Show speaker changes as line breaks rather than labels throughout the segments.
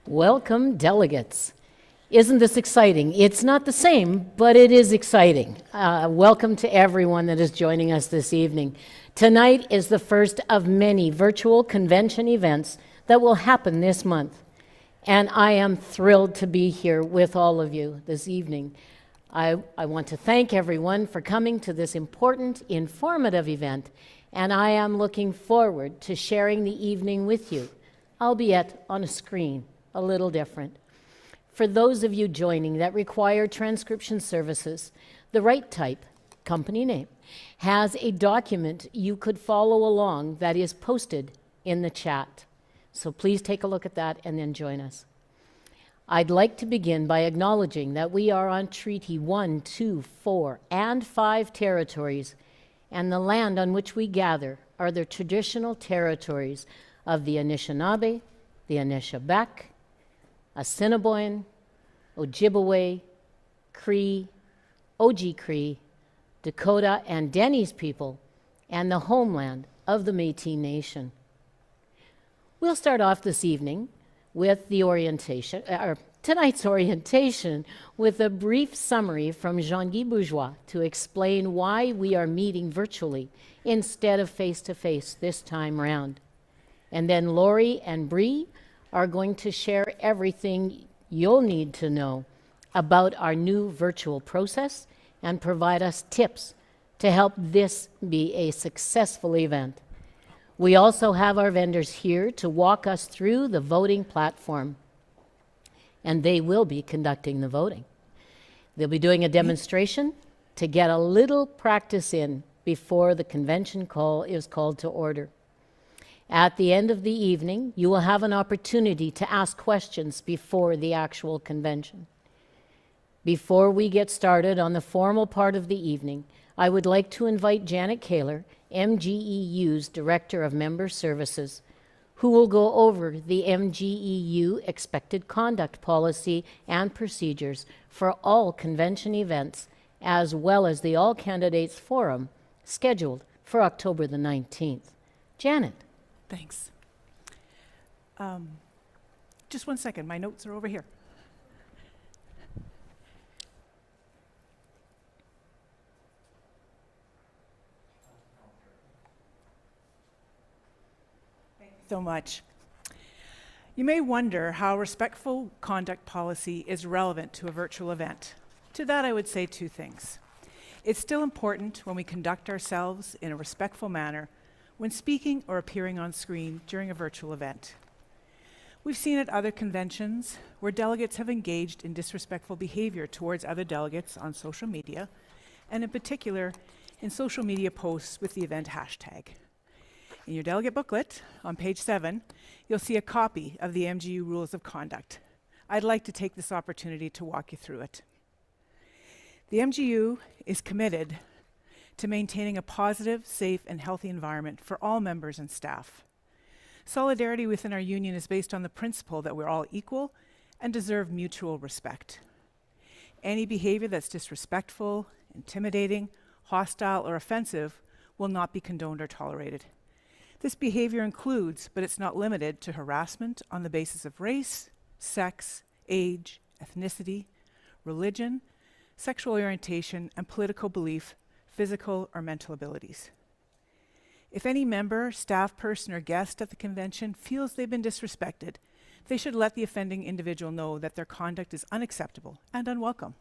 Welcome, delegates. Isn't this exciting? It's not the same, but it is exciting. Welcome to everyone that is joining us this evening. Tonight is the first of many virtual convention events that will happen this month. And I am thrilled to be here with all of you this evening. I want to thank everyone for coming to this important, informative event, and I am looking forward to sharing the evening with you, albeit on a screen, a little different. For those of you joining that require transcription services, the right type, company name, has a document you could follow along that is posted in the chat. So please take a look at that and then join us. I'd like to begin by acknowledging that we are on Treaty 1, 2, 4, and 5 territories, and the land on which we gather are the traditional territories of the Anishinaabe, the Anishinaabe, Assiniboine, Ojibwe, Cree, Oji-Cree, Dakota, and Deni's people, and the homeland of the Métis Nation. We'll start off this evening with the orientation, tonight's orientation, with a brief summary from Jean-Guy Bourgeois to explain why we are meeting virtually instead of face-to-face this time round. And then Laurie and Bree are going to share everything you'll need to know about our new virtual process and provide us tips to help this be a successful event. We also have our vendors here to walk us through the voting platform, and they will be conducting the voting. They'll be doing a demonstration to get a little practice in before the convention call is called to order. At the end of the evening, you will have an opportunity to ask questions before the actual convention. Before we get started on the formal part of the evening, I would like to invite Janet Kaler, MGEU's Director of Member Services, who will go over the MGEU expected conduct policy and procedures for all convention events, as well as the All Candidates Forum, scheduled for October the 19th. Janet.
Thanks. Just 1 second, my notes are over here. Thank you so much. You may wonder how respectful conduct policy is relevant to a virtual event. To that, I would say 2 things. It's still important when we conduct ourselves in a respectful manner when speaking or appearing on screen during a virtual event. We've seen at other conventions where delegates have engaged in disrespectful behavior towards other delegates on social media, and in particular, in social media posts with the event hashtag. In your delegate booklet, on page 7, you'll see a copy of the MGEU Rules of Conduct. I'd like to take this opportunity to walk you through it. The MGEU is committed to maintaining a positive, safe, and healthy environment for all members and staff. Solidarity within our union is based on the principle that we're all equal and deserve mutual respect. Any behavior that's disrespectful, intimidating, hostile, or offensive will not be condoned or tolerated. This behavior includes, but it's not limited to, harassment on the basis of race, sex, age, ethnicity, religion, sexual orientation, and political belief, physical or mental abilities. If any member, staff person, or guest at the convention feels they've been disrespected, they should let the offending individual know that their conduct is unacceptable and unwelcome.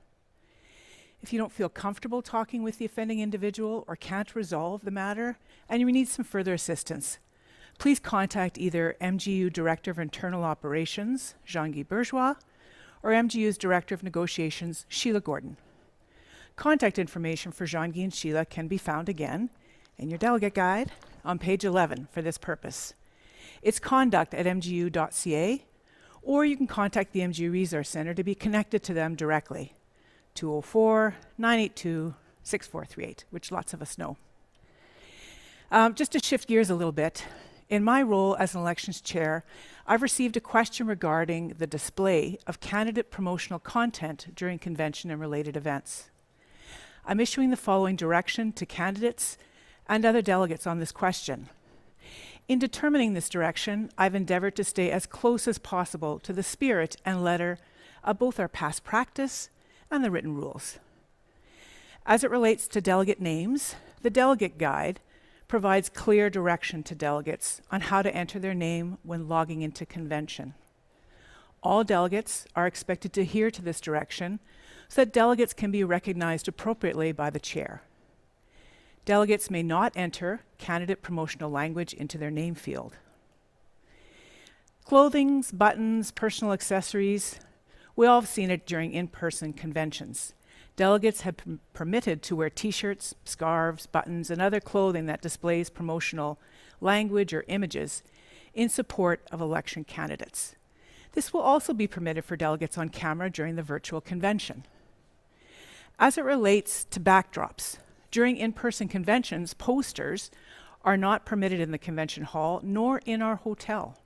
If you don't feel comfortable talking with the offending individual or can't resolve the matter, and you need some further assistance, please contact either MGEU Director of Internal Operations, Jean-Guy Bourgeois, or MGEU's Director of Negotiations, Sheila Gordon. Contact information for Jean-Guy and Sheila can be found again in your delegate guide on page 11 for this purpose. It's conduct@mgeu.ca, or you can contact the MGEU Resource Centre to be connected to them directly, 204-982-6438, which lots of us know. Just to shift gears a little bit, in my role as an elections chair, I've received a question regarding the display of candidate promotional content during convention and related events. I'm issuing the following direction to candidates and other delegates on this question. In determining this direction, I've endeavored to stay as close as possible to the spirit and letter of both our past practice and the written rules. As it relates to delegate names, the Delegate Guide provides clear direction to delegates on how to enter their name when logging into convention. All delegates are expected to adhere to this direction so that delegates can be recognized appropriately by the chair. Delegates may not enter candidate promotional language into their name field. Clothing, buttons, personal accessories, we all have seen it during in-person conventions. Delegates have permitted to wear t-shirts, scarves, buttons, and other clothing that displays promotional language or images in support of election candidates. This will also be permitted for delegates on camera during the virtual convention. As it relates to backdrops, during in-person conventions, posters are not permitted in the convention hall nor in our hotel.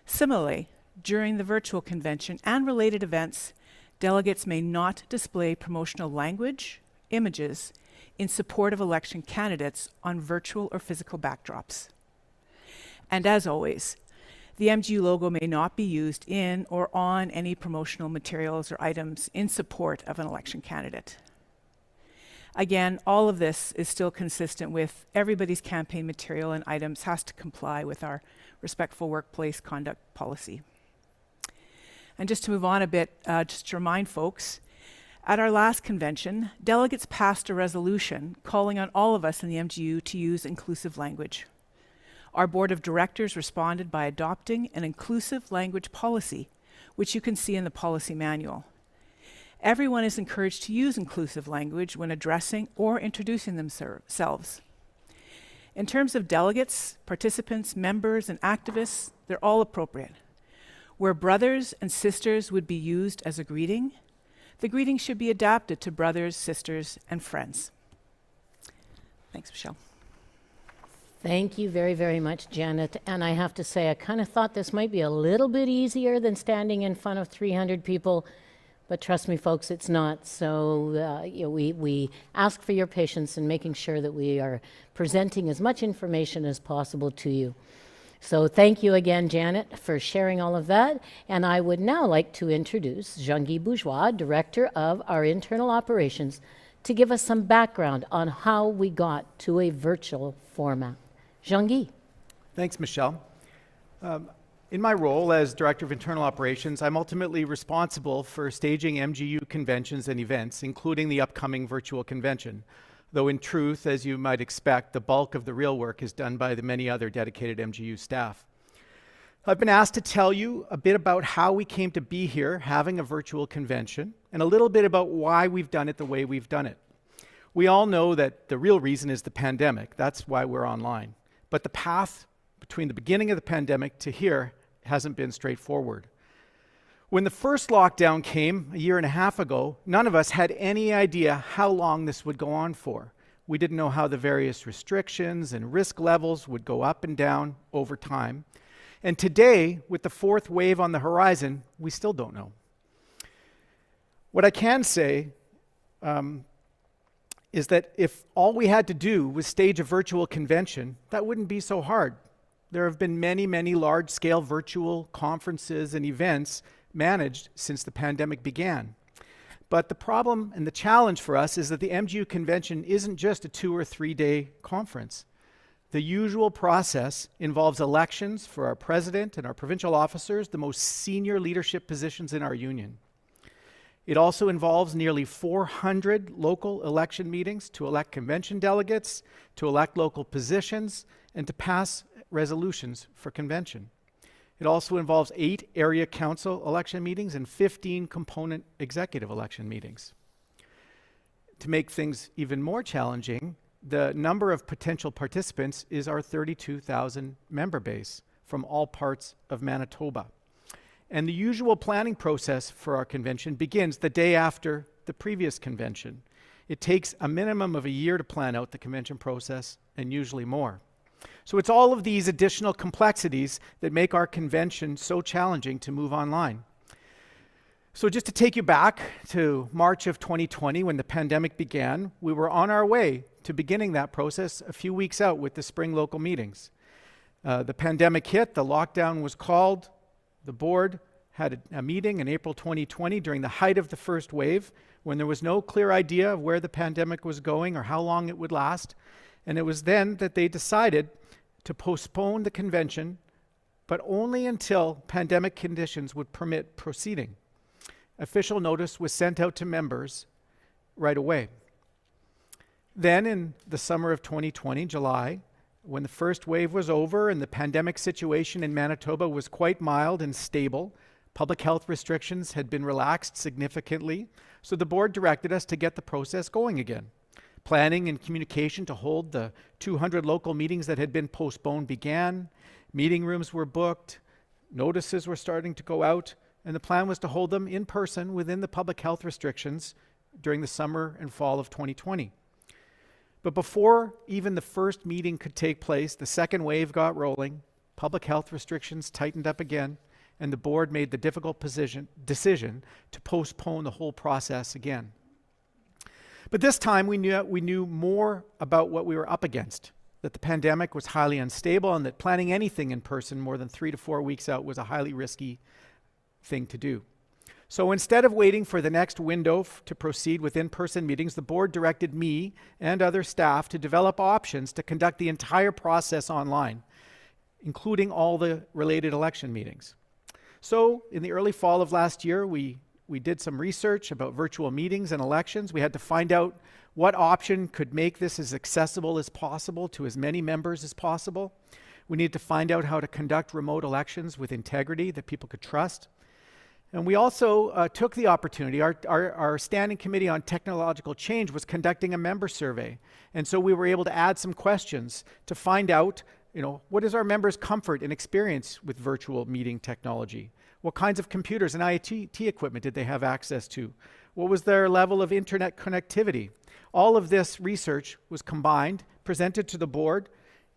Similarly, during the virtual convention and related events, delegates may not display promotional language, images, in support of election candidates on virtual or physical backdrops. And as always, the MGEU logo may not be used in or on any promotional materials or items in support of an election candidate. Again, all of this is still consistent with everybody's campaign material and items has to comply with our respectful workplace conduct policy. And just to move on a bit, just to remind folks, at our last convention, delegates passed a resolution calling on all of us in the MGEU to use inclusive language. Our board of directors responded by adopting an inclusive language policy, which you can see in the policy manual. Everyone is encouraged to use inclusive language when addressing or introducing themselves. In terms of delegates, participants, members, and activists, they're all appropriate. Where brothers and sisters would be used as a greeting, the greeting should be adapted to brothers, sisters, and friends. Thanks, Michelle.
Thank you very, very much, Janet. And I have to say, I kind of thought this might be a little bit easier than standing in front of 300 people, but trust me, folks, it's not. So we ask for your patience in making sure that we are presenting as much information as possible to you. So thank you again, Janet, for sharing all of that. And I would now like to introduce Jean-Guy Bourgeois, Director of our Internal Operations, to give us some background on how we got to a virtual format. Jean-Guy.
Thanks, Michelle. In my role as Director of Internal Operations, I'm ultimately responsible for staging MGEU conventions and events, including the upcoming virtual convention. Though in truth, as you might expect, the bulk of the real work is done by the many other dedicated MGEU staff. I've been asked to tell you a bit about how we came to be here having a virtual convention, and a little bit about why we've done it the way we've done it. We all know that the real reason is the pandemic. That's why we're online. But the path between the beginning of the pandemic to here hasn't been straightforward. When the first lockdown came a year and a half ago, none of us had any idea how long this would go on for. We didn't know how the various restrictions and risk levels would go up and down over time. And today, with the fourth wave on the horizon, we still don't know. What I can say is that if all we had to do was stage a virtual convention, that wouldn't be so hard. There have been many, many large-scale virtual conferences and events managed since the pandemic began. But the problem and the challenge for us is that the MGEU convention isn't just a 2 or 3 day conference. The usual process involves elections for our president and our provincial officers, the most senior leadership positions in our union. It also involves nearly 400 local election meetings to elect convention delegates, to elect local positions, and to pass resolutions for convention. It also involves 8 area council election meetings and 15 component executive election meetings. To make things even more challenging, the number of potential participants is our 32,000 member base from all parts of Manitoba. And the usual planning process for our convention begins the day after the previous convention. It takes a minimum of a year to plan out the convention process, and usually more. So it's all of these additional complexities that make our convention so challenging to move online. So just to take you back to March of 2020 when the pandemic began, we were on our way to beginning that process a few weeks out with the spring local meetings. The pandemic hit, the lockdown was called. The board had a meeting in April 2020 during the height of the first wave, when there was no clear idea of where the pandemic was going or how long it would last. And it was then that they decided to postpone the convention, but only until pandemic conditions would permit proceeding. Official notice was sent out to members right away. Then in the summer of 2020, July, when the first wave was over and the pandemic situation in Manitoba was quite mild and stable, public health restrictions had been relaxed significantly, so the board directed us to get the process going again. Planning and communication to hold the 200 local meetings that had been postponed began. Meeting rooms were booked. Notices were starting to go out, and the plan was to hold them in person within the public health restrictions during the summer and fall of 2020. But before even the first meeting could take place, the second wave got rolling, public health restrictions tightened up again, and the board made the difficult decision to postpone the whole process again. But this time we knew more about what we were up against, that the pandemic was highly unstable and that planning anything in person more than 3 to 4 weeks out was a highly risky thing to do. So instead of waiting for the next window to proceed with in-person meetings, the board directed me and other staff to develop options to conduct the entire process online, including all the related election meetings. So in the early fall of last year, we did some research about virtual meetings and elections. We had to find out what option could make this as accessible as possible to as many members as possible. We needed to find out how to conduct remote elections with integrity that people could trust. And we also took the opportunity, our Standing Committee on Technological Change was conducting a member survey. And so we were able to add some questions to find out, what is our members' comfort and experience with virtual meeting technology? What kinds of computers and IT equipment did they have access to? What was their level of internet connectivity? All of this research was combined, presented to the board,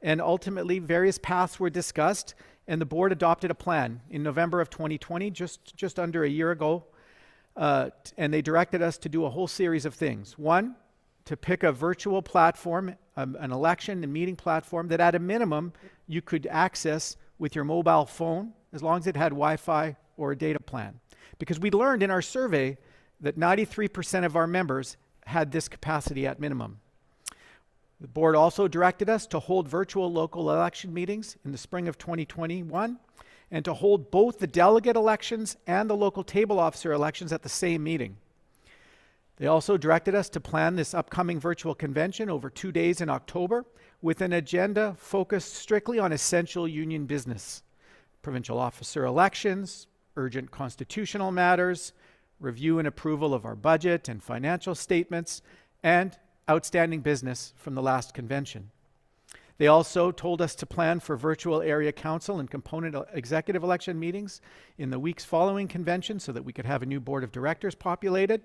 and ultimately various paths were discussed, and the board adopted a plan in November of 2020, just under a year ago, and they directed us to do a whole series of things. One, to pick a virtual platform, an election and meeting platform that at a minimum you could access with your mobile phone as long as it had Wi-Fi or a data plan. Because we learned in our survey that 93% of our members had this capacity at minimum. The board also directed us to hold virtual local election meetings in the spring of 2021 and to hold both the delegate elections and the local table officer elections at the same meeting. They also directed us to plan this upcoming virtual convention over 2 days in October with an agenda focused strictly on essential union business, provincial officer elections, urgent constitutional matters, review and approval of our budget and financial statements, and outstanding business from the last convention. They also told us to plan for virtual area council and component executive election meetings in the weeks following convention so that we could have a new board of directors populated.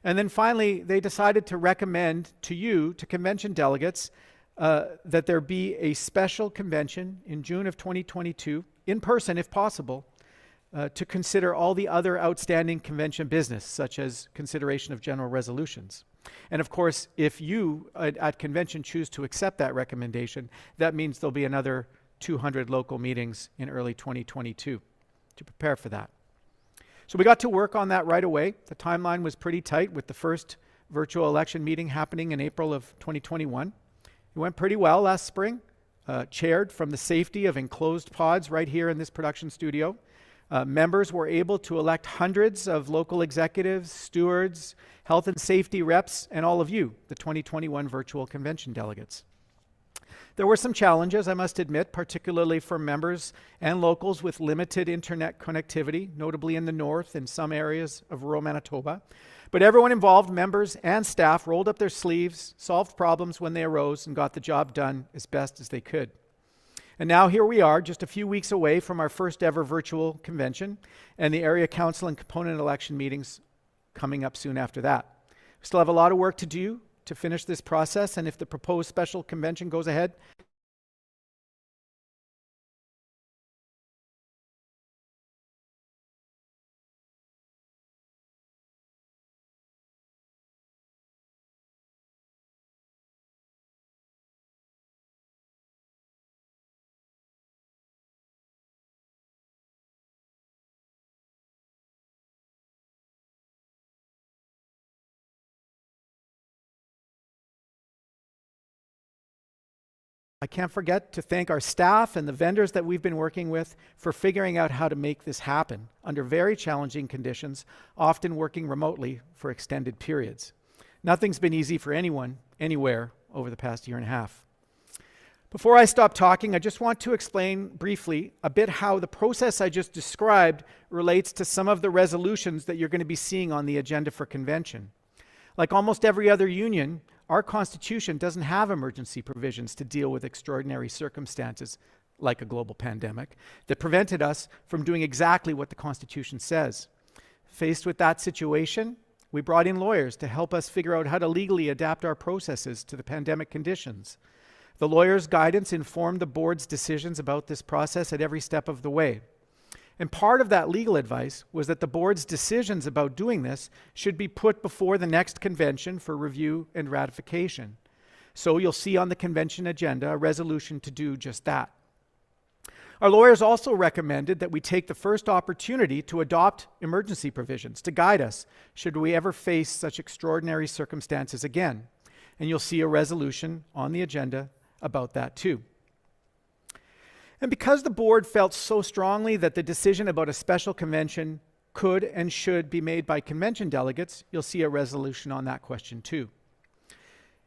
And then finally, they decided to recommend to you, to convention delegates, that there be a special convention in June of 2022, in person if possible, to consider all the other outstanding convention business, such as consideration of general resolutions. And of course, if you at convention choose to accept that recommendation, that means there'll be another 200 local meetings in early 2022 to prepare for that. So we got to work on that right away. The timeline was pretty tight with the first virtual election meeting happening in April of 2021. It went pretty well last spring, chaired from the safety of enclosed pods right here in this production studio. Members were able to elect hundreds of local executives, stewards, health and safety reps, and all of you, the 2021 virtual convention delegates. There were some challenges, I must admit, particularly for members and locals with limited internet connectivity, notably in the north and some areas of rural Manitoba. But everyone involved, members and staff, rolled up their sleeves, solved problems when they arose, and got the job done as best as they could. And now here we are, just a few weeks away from our first ever virtual convention and the area council and component election meetings coming up soon after that. We still have a lot of work to do to finish this process, and if the proposed special convention goes ahead, I can't forget to thank our staff and the vendors that we've been working with for figuring out how to make this happen under very challenging conditions, often working remotely for extended periods. Nothing's been easy for anyone, anywhere, over the past year and a half. Before I stop talking, I just want to explain briefly a bit how the process I just described relates to some of the resolutions that you're going to be seeing on the agenda for convention. Like almost every other union, our Constitution doesn't have emergency provisions to deal with extraordinary circumstances, like a global pandemic, that prevented us from doing exactly what the Constitution says. Faced with that situation, we brought in lawyers to help us figure out how to legally adapt our processes to the pandemic conditions. The lawyers' guidance informed the board's decisions about this process at every step of the way. And part of that legal advice was that the board's decisions about doing this should be put before the next convention for review and ratification. So you'll see on the convention agenda a resolution to do just that. Our lawyers also recommended that we take the first opportunity to adopt emergency provisions to guide us should we ever face such extraordinary circumstances again. And you'll see a resolution on the agenda about that too. And because the board felt so strongly that the decision about a special convention could and should be made by convention delegates, you'll see a resolution on that question too.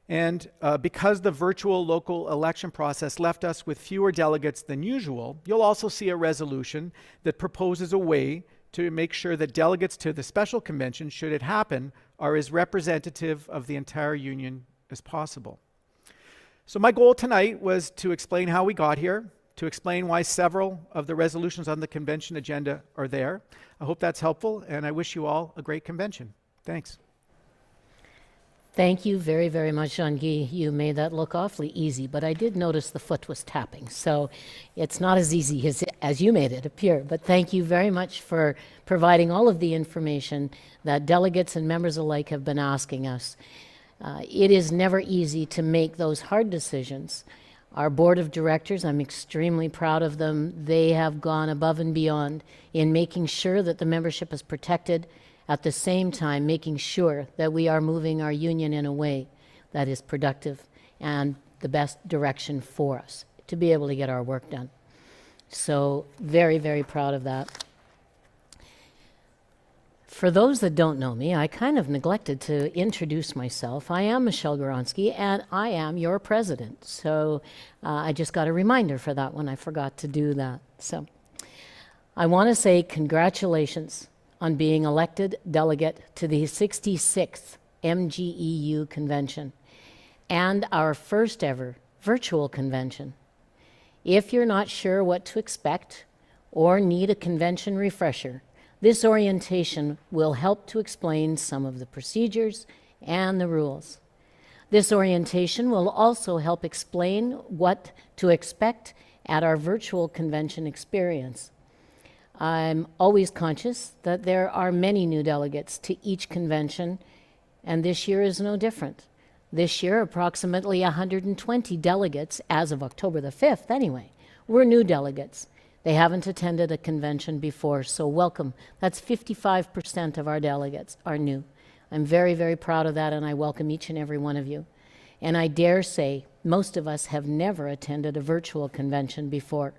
And because the virtual local election process left us with fewer delegates than usual, you'll also see a resolution that proposes a way to make sure that delegates to the special convention, should it happen, are as representative of the entire union as possible. So my goal tonight was to explain how we got here, to explain why several of the resolutions on the convention agenda are there. I hope that's helpful, and I wish you all a great convention. Thanks.
Thank you very, very much, Jean-Guy. You made that look awfully easy, but I did notice the foot was tapping, so it's not as easy as you made it appear. But thank you very much for providing all of the information that delegates and members alike have been asking us. It is never easy to make those hard decisions. Our board of directors, I'm extremely proud of them. They have gone above and beyond in making sure that the membership is protected, at the same time making sure that we are moving our union in a way that is productive and the best direction for us to be able to get our work done. So very, very proud of that. For those that don't know me, I kind of neglected to introduce myself. I am Michelle Goronsky, and I am your president. So I just got a reminder for that one. I forgot to do that. So I want to say congratulations on being elected delegate to the 66th MGEU convention and our first ever virtual convention. If you're not sure what to expect or need a convention refresher, this orientation will help to explain some of the procedures and the rules. This orientation will also help explain what to expect at our virtual convention experience. I'm always conscious that there are many new delegates to each convention, and this year is no different. This year, approximately 120 delegates, as of October the 5th anyway, were new delegates. They haven't attended a convention before, so welcome. That's 55% of our delegates are new. I'm very, very proud of that, and I welcome each and every one of you. And I dare say most of us have never attended a virtual convention before.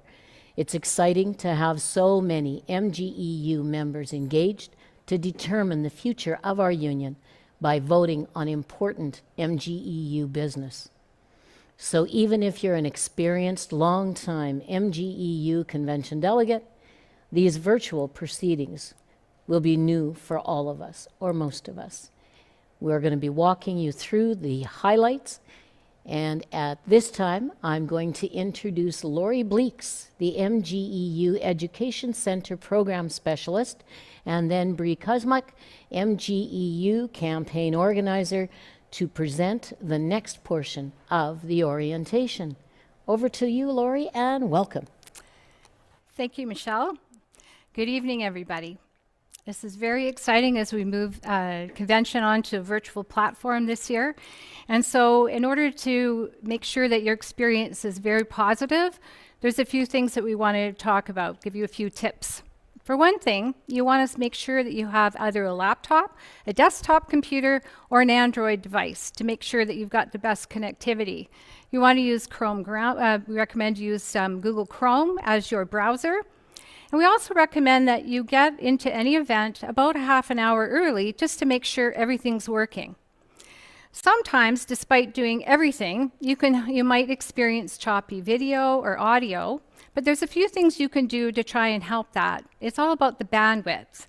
It's exciting to have so many MGEU members engaged to determine the future of our union by voting on important MGEU business. So even if you're an experienced, long-time MGEU convention delegate, these virtual proceedings will be new for all of us, or most of us. We're going to be walking you through the highlights, and at this time, I'm going to introduce Lori Bleeks, the MGEU Education Center Program Specialist, and then Bree Kuzmak, MGEU Campaign Organizer, to present the next portion of the orientation. Over to you, Lori, and welcome.
Thank you, Michelle. Good evening, everybody. This is very exciting as we move convention onto a virtual platform this year. And so in order to make sure that your experience is very positive, there's a few things that we want to talk about, give you a few tips. For one thing, you want to make sure that you have either a laptop, a desktop computer, or an Android device to make sure that you've got the best connectivity. You want to use we recommend you use Google Chrome as your browser. And we also recommend that you get into any event about a half an hour early just to make sure everything's working. Sometimes, despite doing everything, you might experience choppy video or audio, but there's a few things you can do to try and help that. It's all about the bandwidth.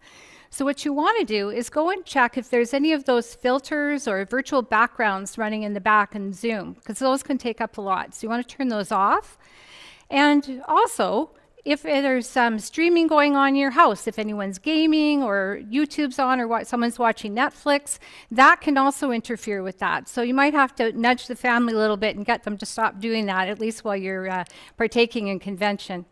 So what you want to do is go and check if there's any of those filters or virtual backgrounds running in the back in Zoom, because those can take up a lot. So you want to turn those off. And also, if there's some streaming going on in your house, if anyone's gaming or YouTube's on or someone's watching Netflix, that can also interfere with that. So you might have to nudge the family a little bit and get them to stop doing that, at least while you're partaking in convention.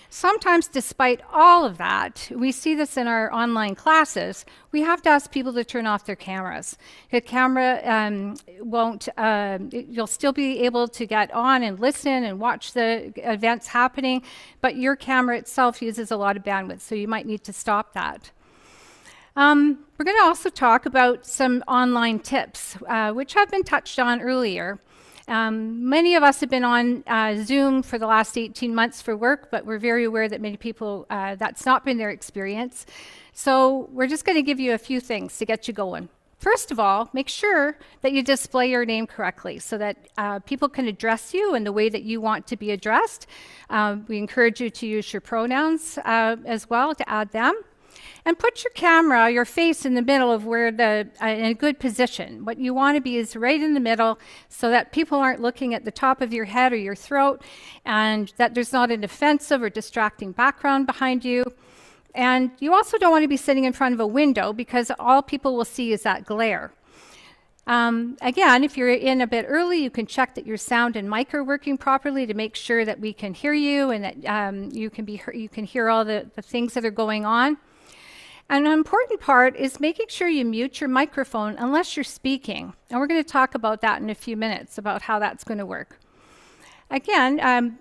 Sometimes, despite all of that, we see this in our online classes, we have to ask people to turn off their cameras. The camera you'll still be able to get on and listen and watch the events happening, but your camera itself uses a lot of bandwidth, so you might need to stop that. We're going to also talk about some online tips, which have been touched on earlier. Many of us have been on Zoom for the last 18 months for work, but we're very aware that many people, that's not been their experience. So we're just going to give you a few things to get you going. First of all, make sure that you display your name correctly so that people can address you in the way that you want to be addressed. We encourage you to use your pronouns as well, to add them. And put your camera, your face in the middle of where in a good position. What you want to be is right in the middle so that people aren't looking at the top of your head or your throat, and that there's not an offensive or distracting background behind you. And you also don't want to be sitting in front of a window because all people will see is that glare. Again, if you're in a bit early, you can check that your sound and mic are working properly to make sure that we can hear you and that you can hear all the things that are going on. And an important part is making sure you mute your microphone unless you're speaking. And we're going to talk about that in a few minutes, about how that's going to work. Again,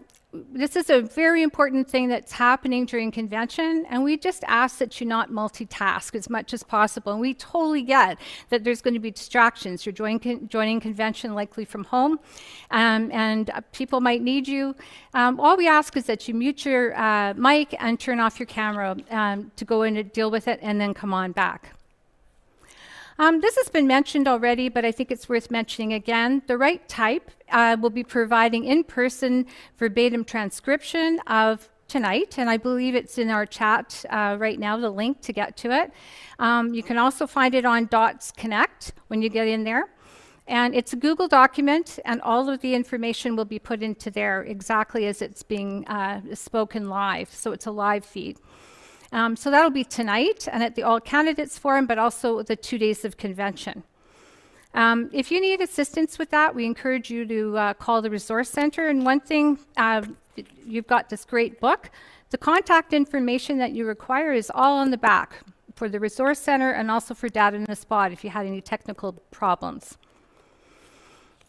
this is a very important thing that's happening during convention, and we just ask that you not multitask as much as possible. And we totally get that there's going to be distractions. You're joining convention likely from home, and people might need you. All we ask is that you mute your mic and turn off your camera to go in and deal with it, and then come on back. This has been mentioned already, but I think it's worth mentioning again. The right type will be providing in-person verbatim transcription of tonight, and I believe it's in our chat right now, the link to get to it. You can also find it on Dots Connect when you get in there. And it's a Google document, and all of the information will be put into there exactly as it's being spoken live, so it's a live feed. So that'll be tonight and at the All Candidates Forum, but also the 2 days of convention. If you need assistance with that, we encourage you to call the Resource Center. And one thing, you've got this great book. The contact information that you require is all on the back for the Resource Center and also for Data in the Spot if you had any technical problems.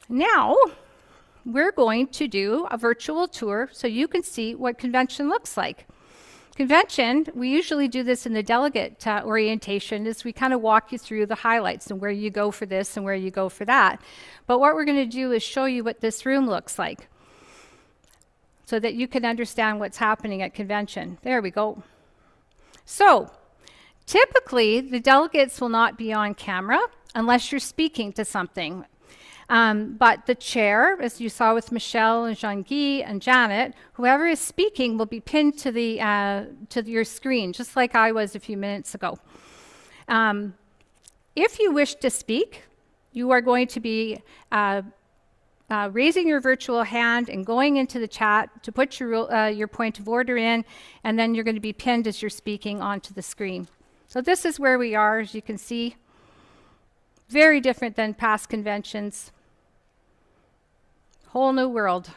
Now, we're going to do a virtual tour so you can see what convention looks like. Convention, we usually do this in the delegate orientation, is we kind of walk you through the highlights and where you go for this and where you go for that. But what we're going to do is show you what this room looks like so that you can understand what's happening at convention. There we go. So, typically, the delegates will not be on camera unless you're speaking to something. But the chair, as you saw with Michelle and Jean-Guy and Janet, whoever is speaking will be pinned to your screen, just like I was a few minutes ago. If you wish to speak, you are going to be raising your virtual hand and going into the chat to put your point of order in, and then you're going to be pinned as you're speaking onto the screen. So this is where we are, as you can see. Very different than past conventions. Whole new world.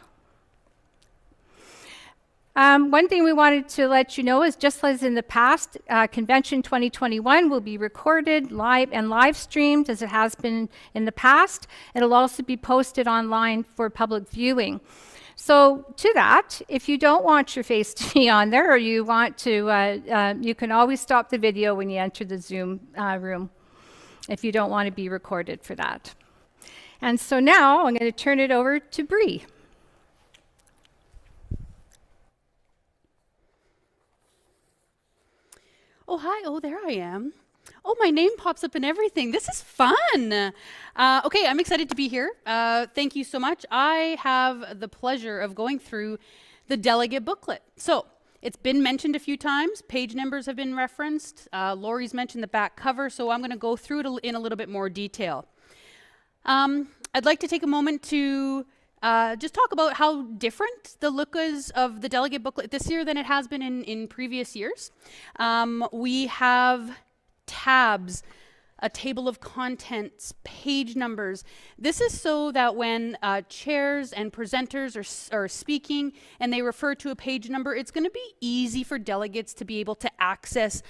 One thing we wanted to let you know is, just as in the past, Convention 2021 will be recorded live streamed as it has been in the past. It'll also be posted online for public viewing. So to that, if you don't want your face to be on there, or you want to, you can always stop the video when you enter the Zoom room if you don't want to be recorded for that. And so now I'm going to turn it over to Bree.
Oh, hi. Oh, there I am. Oh, my name pops up and everything. This is fun. Okay, I'm excited to be here. Thank you so much. I have the pleasure of going through the Delegate booklet. So it's been mentioned a few times. Page numbers have been referenced. Lori's mentioned the back cover, so I'm going to go through it in a little bit more detail. I'd like to take a moment to just talk about how different the look is of the Delegate booklet this year than it has been in previous years. We have tabs, a table of contents, page numbers. This is so that when chairs and presenters are speaking and they refer to a page number, it's going to be easy for delegates to be able to access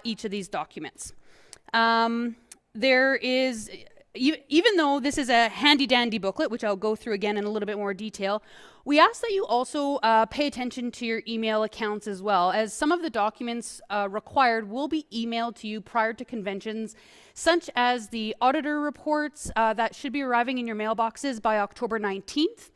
each of these documents. There is, even though this is a handy-dandy booklet, which I'll go through again in a little bit more detail, we ask that you also pay attention to your email accounts as well, as some of the documents required will be emailed to you prior to conventions, such as the auditor reports that should be arriving in your mailboxes by October 19th,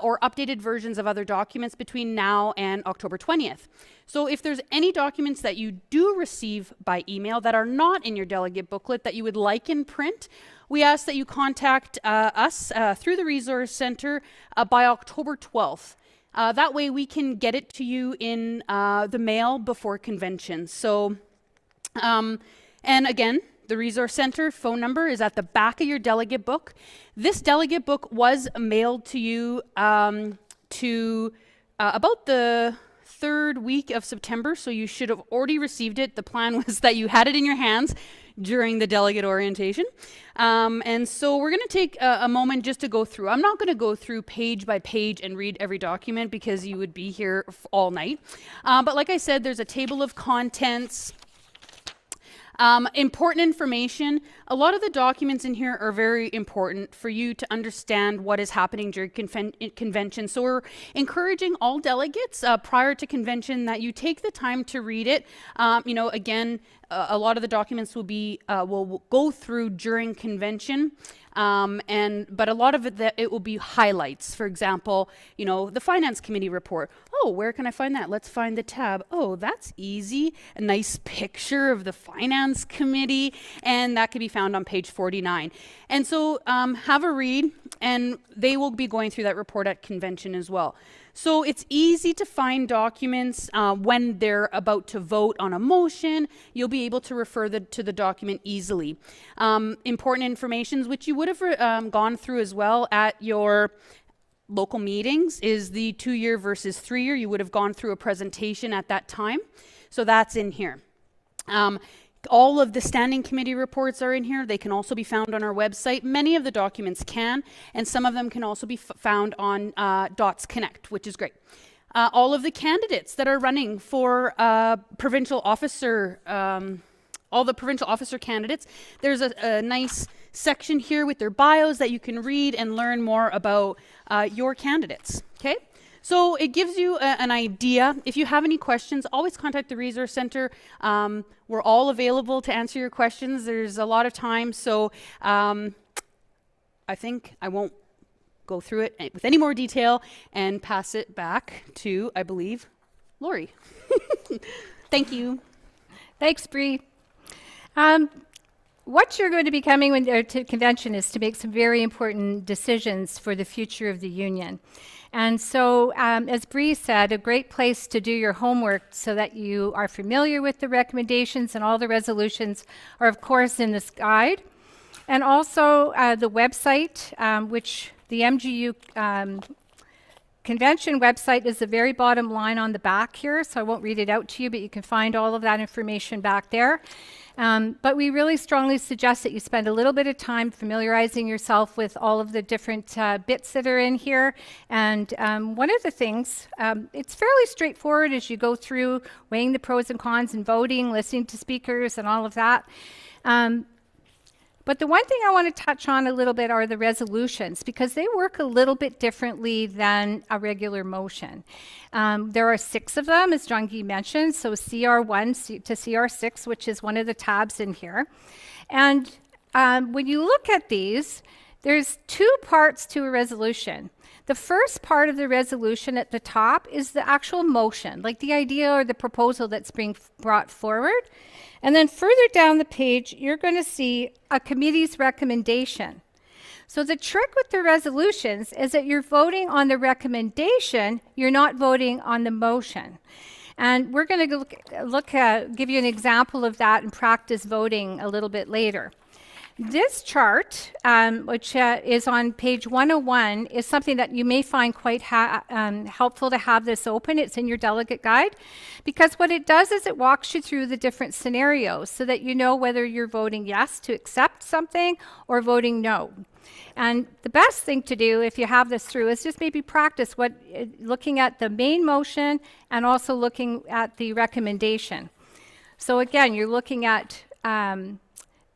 or updated versions of other documents between now and October 20th. So if there's any documents that you do receive by email that are not in your Delegate booklet that you would like in print, we ask that you contact us through the Resource Center by October 12th. That way we can get it to you in the mail before convention. So, and again, the Resource Center phone number is at the back of your Delegate book. This Delegate book was mailed to you to about the third week of September, so you should have already received it. The plan was that you had it in your hands during the Delegate orientation. And so we're going to take a moment just to go through. I'm not going to go through page by page and read every document because you would be here all night. But like I said, there's a table of contents. Important information. A lot of the documents in here are very important for you to understand what is happening during convention. So we're encouraging all delegates prior to convention that you take the time to read it. Again, a lot of the documents will go through during convention. But a lot of it will be highlights. For example, the Finance Committee report. Oh, where can I find that? Let's find the tab. Oh, that's easy. A nice picture of the Finance Committee, and that can be found on page 49. And so have a read, and they will be going through that report at convention as well. So it's easy to find documents when they're about to vote on a motion. You'll be able to refer to the document easily. Important information, which you would have gone through as well at your local meetings, is the 2-year versus 3-year. You would have gone through a presentation at that time. So that's in here. All of the standing committee reports are in here. They can also be found on our website. Many of the documents can, and some of them can also be found on Dots Connect, which is great. All of the candidates that are running for provincial officer, all the provincial officer candidates, there's a nice section here with their bios that you can read and learn more about your candidates, okay? So it gives you an idea. If you have any questions, always contact the Resource Center. We're all available to answer your questions. There's a lot of time, so I think I won't go through it with any more detail and pass it back to, I believe, Lori. Thank you.
Thanks, Bree. What you're going to be coming to convention is to make some very important decisions for the future of the union. And so, as Bree said, a great place to do your homework so that you are familiar with the recommendations, and all the resolutions are, of course, in this guide. And also the website, which the MGEU convention website is the very bottom line on the back here, so I won't read it out to you, but you can find all of that information back there. But we really strongly suggest that you spend a little bit of time familiarizing yourself with all of the different bits that are in here. And one of the things, it's fairly straightforward as you go through weighing the pros and cons and voting, listening to speakers and all of that. But the one thing I want to touch on a little bit are the resolutions, because they work a little bit differently than a regular motion. There are 6 of them, as John Gee mentioned, so CR1 to CR6, which is one of the tabs in here. And when you look at these, there's 2 parts to a resolution. The first part of the resolution at the top is the actual motion, like the idea or the proposal that's being brought forward. And then further down the page, you're going to see a committee's recommendation. So the trick with the resolutions is that you're voting on the recommendation, you're not voting on the motion. And we're going to give you an example of that and practice voting a little bit later. This chart, which is on page 101, is something that you may find quite helpful to have this open. It's in your delegate guide, because what it does is it walks you through the different scenarios so that you know whether you're voting yes to accept something or voting no. And the best thing to do if you have this through is just maybe practice looking at the main motion and also looking at the recommendation. So again, you're looking at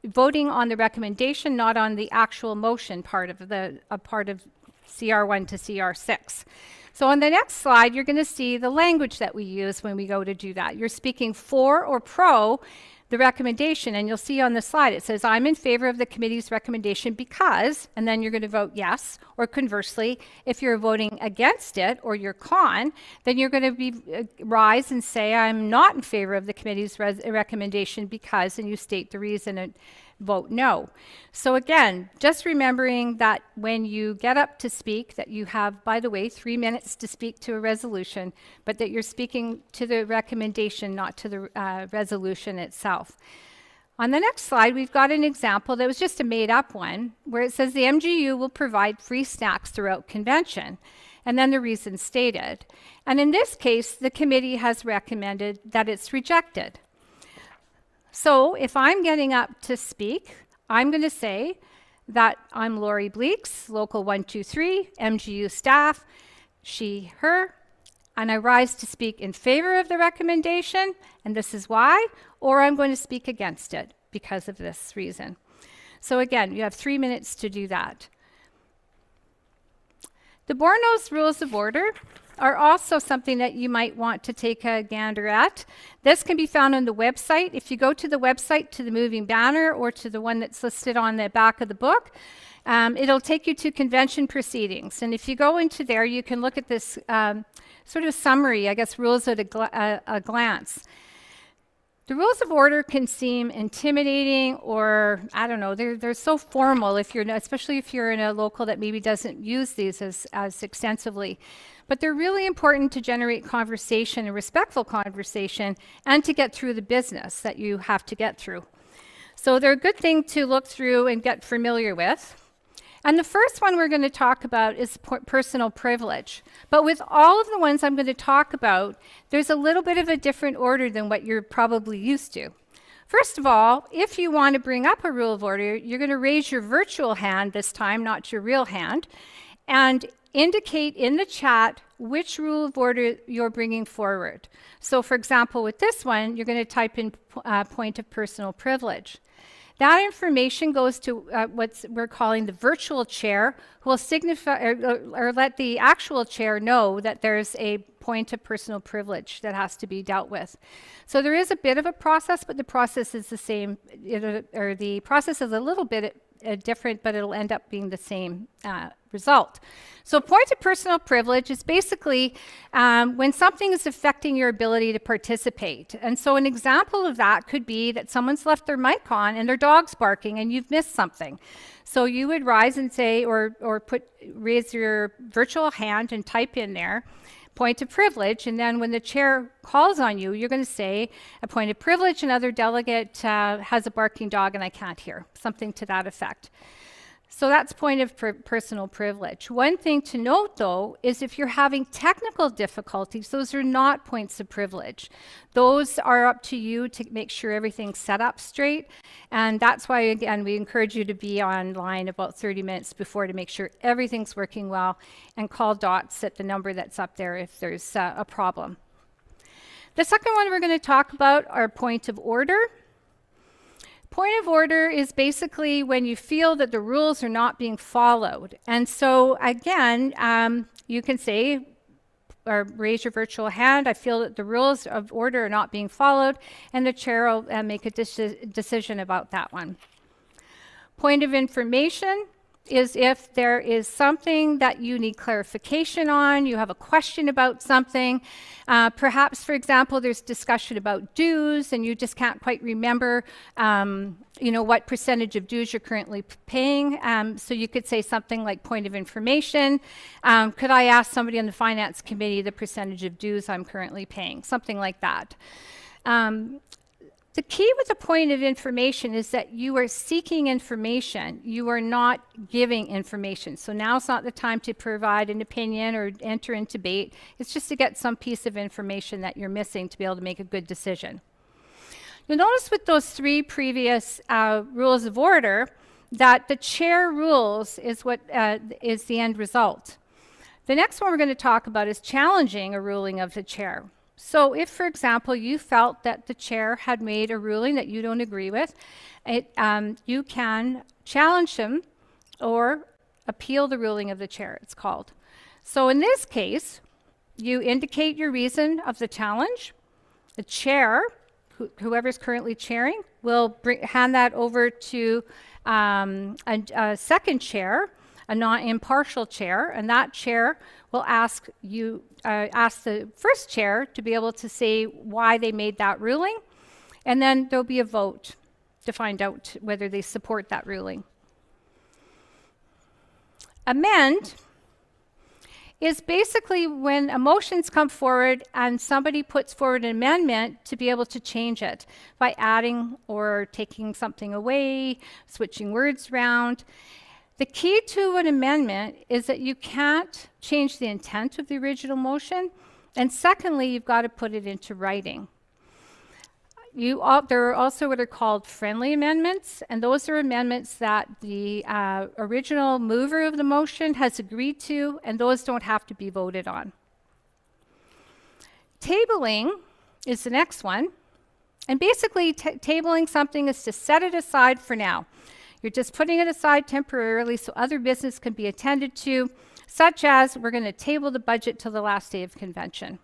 voting on the recommendation, not on the actual motion part of CR1 to CR6. So on the next slide, you're going to see the language that we use when we go to do that. You're speaking for or pro the recommendation, and you'll see on the slide it says, I'm in favor of the committee's recommendation because, and then you're going to vote yes, or conversely, if you're voting against it or you're con, then you're going to rise and say, I'm not in favor of the committee's recommendation because, and you state the reason and vote no. So again, just remembering that when you get up to speak, that you have, by the way, 3 minutes to speak to a resolution, but that you're speaking to the recommendation, not to the resolution itself. On the next slide, we've got an example that was just a made-up one, where it says the MGEU will provide free snacks throughout convention, and then the reason stated. And in this case, the committee has recommended that it's rejected. So if I'm getting up to speak, I'm going to say that I'm Lori Bleeks, Local 123, MGEU staff, she, her, and I rise to speak in favor of the recommendation, and this is why, or I'm going to speak against it because of this reason. So again, you have 3 minutes to do that. The Borno's Rules of Order are also something that you might want to take a gander at. This can be found on the website. If you go to the website, to the moving banner, or to the one that's listed on the back of the book, it'll take you to convention proceedings. And if you go into there, you can look at this sort of summary, I guess, rules at a glance. The rules of order can seem intimidating, or I don't know, they're so formal especially if you're in a local that maybe doesn't use these as extensively. But they're really important to generate conversation and respectful conversation, and to get through the business that you have to get through. So they're a good thing to look through and get familiar with. And the first one we're going to talk about is personal privilege. But with all of the ones I'm going to talk about, there's a little bit of a different order than what you're probably used to. First of all, if you want to bring up a rule of order, you're going to raise your virtual hand this time, not your real hand, and indicate in the chat which rule of order you're bringing forward. So for example, with this one, you're going to type in point of personal privilege. That information goes to what we're calling the virtual chair, who will signify or let the actual chair know that there's a point of personal privilege that has to be dealt with. So there is a bit of a process, but the process is the same, or the process is a little bit different, but it'll end up being the same result. So point of personal privilege is basically when something is affecting your ability to participate. And so an example of that could be that someone's left their mic on and their dog's barking and you've missed something. So you would rise and say, or raise your virtual hand and type in there, point of privilege, and then when the chair calls on you, you're going to say, a point of privilege, another delegate has a barking dog and I can't hear, something to that effect. So that's point of personal privilege. One thing to note, though, is if you're having technical difficulties, those are not points of privilege. Those are up to you to make sure everything's set up straight. And that's why, again, we encourage you to be online about 30 minutes before to make sure everything's working well, and call DOTS at the number that's up there if there's a problem. The second one we're going to talk about are point of order. Point of order is basically when you feel that the rules are not being followed. And so again, you can say, or raise your virtual hand, I feel that the rules of order are not being followed, and the chair will make a decision about that one. Point of information is if there is something that you need clarification on, you have a question about something. Perhaps, for example, there's discussion about dues and you just can't quite remember what percentage of dues you're currently paying. So you could say something like point of information. Could I ask somebody on the finance committee the percentage of dues I'm currently paying? Something like that. The key with the point of information is that you are seeking information. You are not giving information. So now's not the time to provide an opinion or enter into debate. It's just to get some piece of information that you're missing to be able to make a good decision. You'll notice with those three previous rules of order that the chair rules is what is the end result. The next one we're going to talk about is challenging a ruling of the chair. So if, for example, you felt that the chair had made a ruling that you don't agree with, you can challenge him or appeal the ruling of the chair, it's called. So in this case, you indicate your reason of the challenge. The chair, whoever's currently chairing, will hand that over to a second chair, a non-impartial chair, and that chair will ask the first chair to be able to say why they made that ruling, and then there'll be a vote to find out whether they support that ruling. Amend is basically when emotions come forward and somebody puts forward an amendment to be able to change it by adding or taking something away, switching words around. The key to an amendment is that you can't change the intent of the original motion, and secondly, you've got to put it into writing. There are also what are called friendly amendments, and those are amendments that the original mover of the motion has agreed to, and those don't have to be voted on. Tabling is the next one, and basically tabling something is to set it aside for now. You're just putting it aside temporarily so other business can be attended to, such as we're going to table the budget till the last day of convention.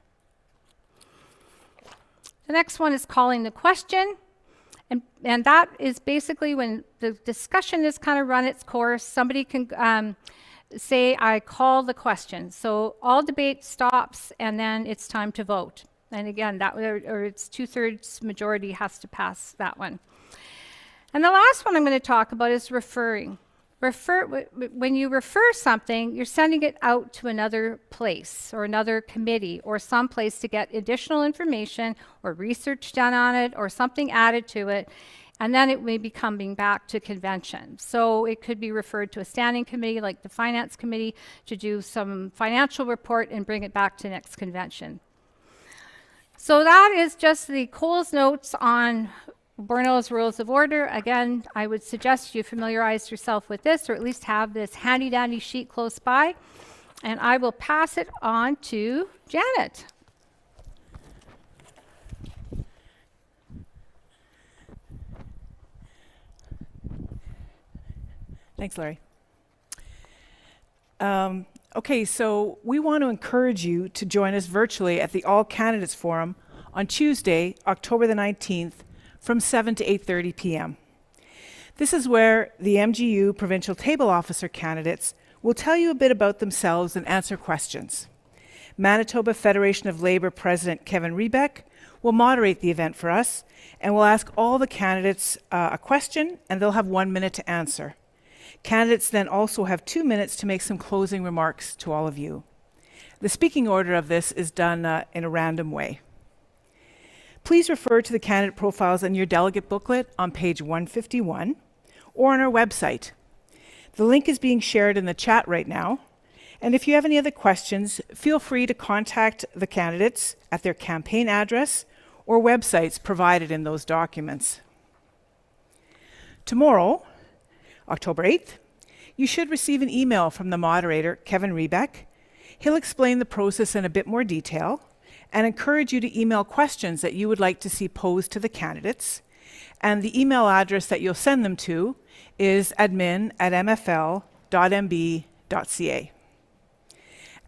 The next one is calling the question, and that is basically when the discussion has kind of run its course, somebody can say, I call the question. So all debate stops, and then it's time to vote. And again, it's 2/3 majority has to pass that one. And the last one I'm going to talk about is referring. When you refer something, you're sending it out to another place or another committee or someplace to get additional information or research done on it or something added to it, and then it may be coming back to convention. So it could be referred to a standing committee like the finance committee to do some financial report and bring it back to next convention. So that is just the Coles notes on Bornell's Rules of Order. Again, I would suggest you familiarize yourself with this, or at least have this handy-dandy sheet close by. And I will pass it on to Janet.
Thanks, Larry. Okay, so we want to encourage you to join us virtually at the All Candidates Forum on Tuesday, October the 19th, from 7 to 8:30 p.m. This is where the MGEU Provincial Table Officer candidates will tell you a bit about themselves and answer questions. Manitoba Federation of Labour President Kevin Rebeck will moderate the event for us and will ask all the candidates a question, and they'll have 1 minute to answer. Candidates then also have 2 minutes to make some closing remarks to all of you. The speaking order of this is done in a random way. Please refer to the candidate profiles in your delegate booklet on page 151 or on our website. The link is being shared in the chat right now. And if you have any other questions, feel free to contact the candidates at their campaign address or websites provided in those documents. Tomorrow, October 8th, you should receive an email from the moderator, Kevin Rebeck. He'll explain the process in a bit more detail and encourage you to email questions that you would like to see posed to the candidates. And the email address that you'll send them to is admin@mfl.mb.ca.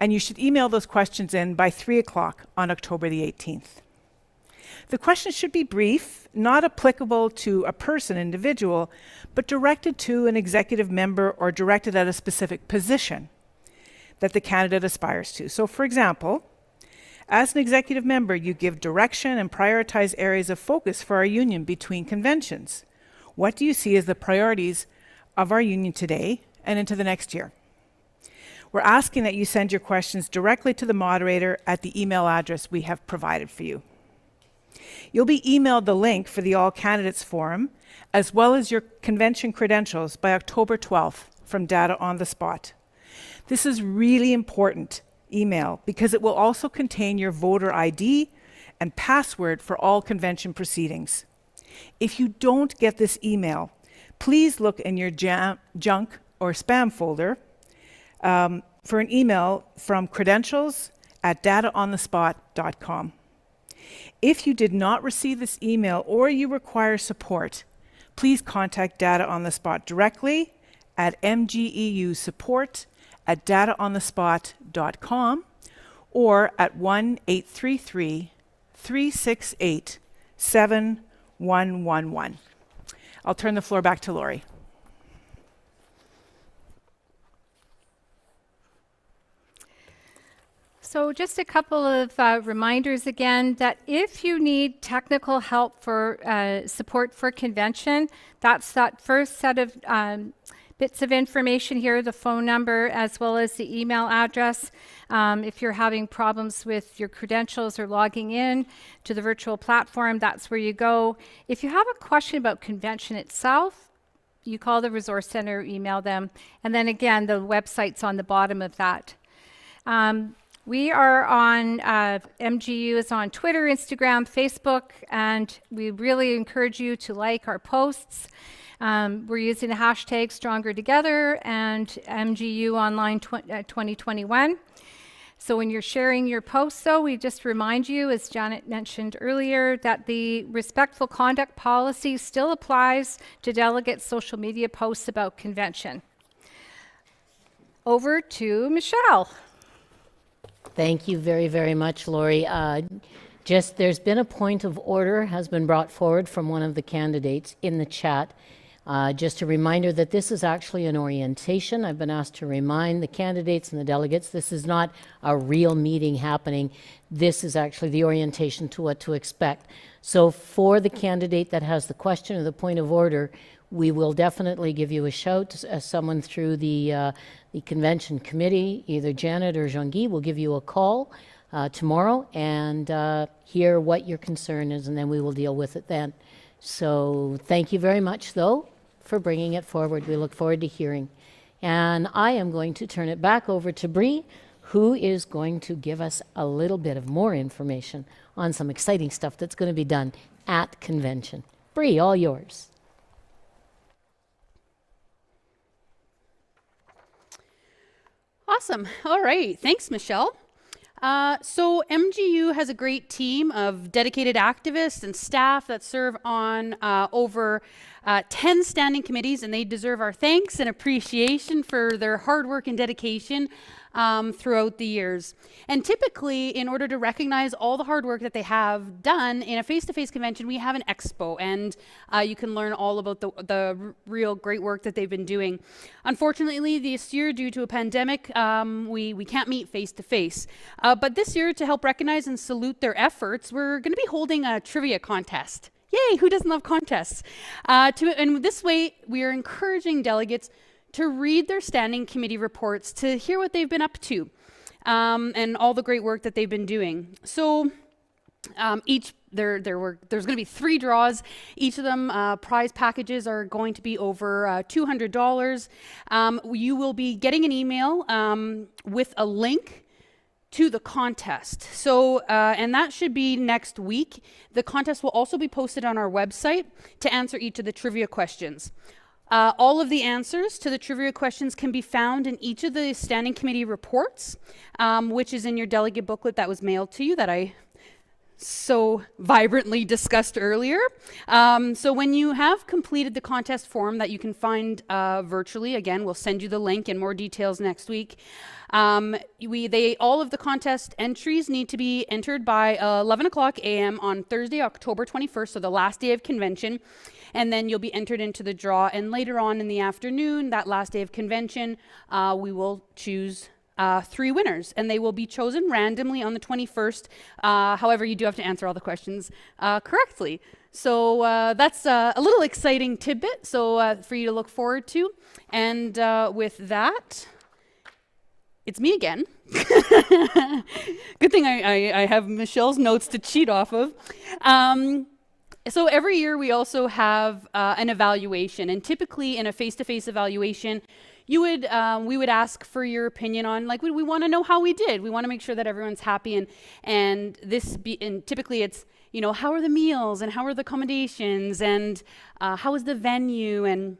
And you should email those questions in by 3 o'clock on October the 18th. The questions should be brief, not applicable to a person, individual, but directed to an executive member or directed at a specific position that the candidate aspires to. So for example, as an executive member, you give direction and prioritize areas of focus for our union between conventions. What do you see as the priorities of our union today and into the next year? We're asking that you send your questions directly to the moderator at the email address we have provided for you. You'll be emailed the link for the All Candidates Forum, as well as your convention credentials by October 12th from Data on the Spot. This is really important email because it will also contain your voter ID and password for all convention proceedings. If you don't get this email, please look in your junk or spam folder for an email from credentials@dataonthespot.com. If you did not receive this email or you require support, please contact Data on the Spot directly at MGEU support@dataonthespot.com or at 1-833-368-7111. I'll turn the floor back to Lori.
So just a couple of reminders again that if you need technical help for support for convention, that's that first set of bits of information here, the phone number as well as the email address. If you're having problems with your credentials or logging in to the virtual platform, that's where you go. If you have a question about convention itself, you call the Resource Center, email them, and then again, the website's on the bottom of that. We are on, MGU is on Twitter, Instagram, Facebook, and we really encourage you to like our posts. We're using the hashtag Stronger Together and MGU Online 2021. So when you're sharing your posts, though, we just remind you, as Janet mentioned earlier, that the respectful conduct policy still applies to delegates' social media posts about convention. Over to Michelle.
Thank you very, very much, Lori. There's been a point of order has been brought forward from one of the candidates in the chat. Just a reminder that this is actually an orientation. I've been asked to remind the candidates and the delegates this is not a real meeting happening. This is actually the orientation to what to expect. So for the candidate that has the question or the point of order, we will definitely give you a shout as someone through the convention committee, either Janet or Jean-Guy will give you a call tomorrow and hear what your concern is, and then we will deal with it then. So thank you very much, though, for bringing it forward. We look forward to hearing. And I am going to turn it back over to Bree, who is going to give us a little bit of more information on some exciting stuff that's going to be done at convention. Bree, all yours.
Awesome. All right. Thanks, Michelle. So MGU has a great team of dedicated activists and staff that serve on over 10 standing committees, and they deserve our thanks and appreciation for their hard work and dedication throughout the years. And typically, in order to recognize all the hard work that they have done in a face-to-face convention, we have an expo, and you can learn all about the real great work that they've been doing. Unfortunately, this year, due to a pandemic, we can't meet face-to-face. But this year, to help recognize and salute their efforts, we're going to be holding a trivia contest. Yay, who doesn't love contests? And this way, we are encouraging delegates to read their standing committee reports, to hear what they've been up to, and all the great work that they've been doing. So each there's going to be 3 draws. Each of them prize packages are going to be over $200. You will be getting an email with a link to the contest. So, and that should be next week. The contest will also be posted on our website to answer each of the trivia questions. All of the answers to the trivia questions can be found in each of the standing committee reports, which is in your delegate booklet that was mailed to you that I so vibrantly discussed earlier. So when you have completed the contest form that you can find virtually, again, we'll send you the link and more details next week. All of the contest entries need to be entered by 11 o'clock a.m. on Thursday, October 21st, so the last day of convention. And then you'll be entered into the draw. And later on in the afternoon, that last day of convention, we will choose 3 winners, and they will be chosen randomly on the 21st. However, you do have to answer all the questions correctly. So that's a little exciting tidbit for you to look forward to. And with that, it's me again. Good thing I have Michelle's notes to cheat off of. So every year we also have an evaluation, and typically in a face-to-face evaluation, we would ask for your opinion on, like, we want to know how we did. We want to make sure that everyone's happy, and typically it's, how are the meals and how are the accommodations and how is the venue, and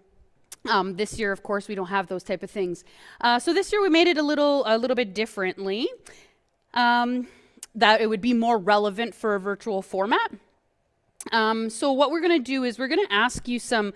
this year, of course, we don't have those type of things. So this year we made it a little bit differently, that it would be more relevant for a virtual format. So what we're going to do is we're going to ask you some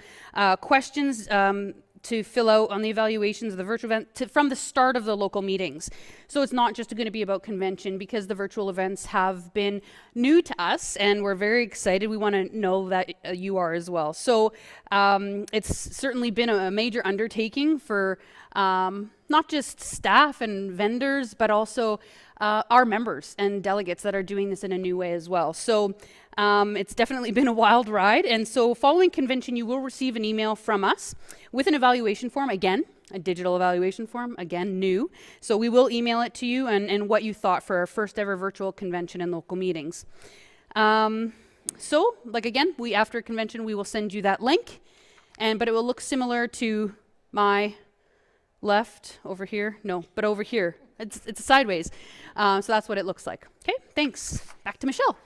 questions to fill out on the evaluations of the virtual event from the start of the local meetings. So it's not just going to be about convention, because the virtual events have been new to us and we're very excited. We want to know that you are as well. So it's certainly been a major undertaking for not just staff and vendors, but also our members and delegates that are doing this in a new way as well. So it's definitely been a wild ride. And so following convention, you will receive an email from us with an evaluation form, again, a digital evaluation form, again, new. So we will email it to you and what you thought for our first ever virtual convention and local meetings. So, like, again, after convention, we will send you that link, but it will look similar to my left over here. No, but over here. It's sideways. So that's what it looks like. Okay, thanks. Back to Michelle.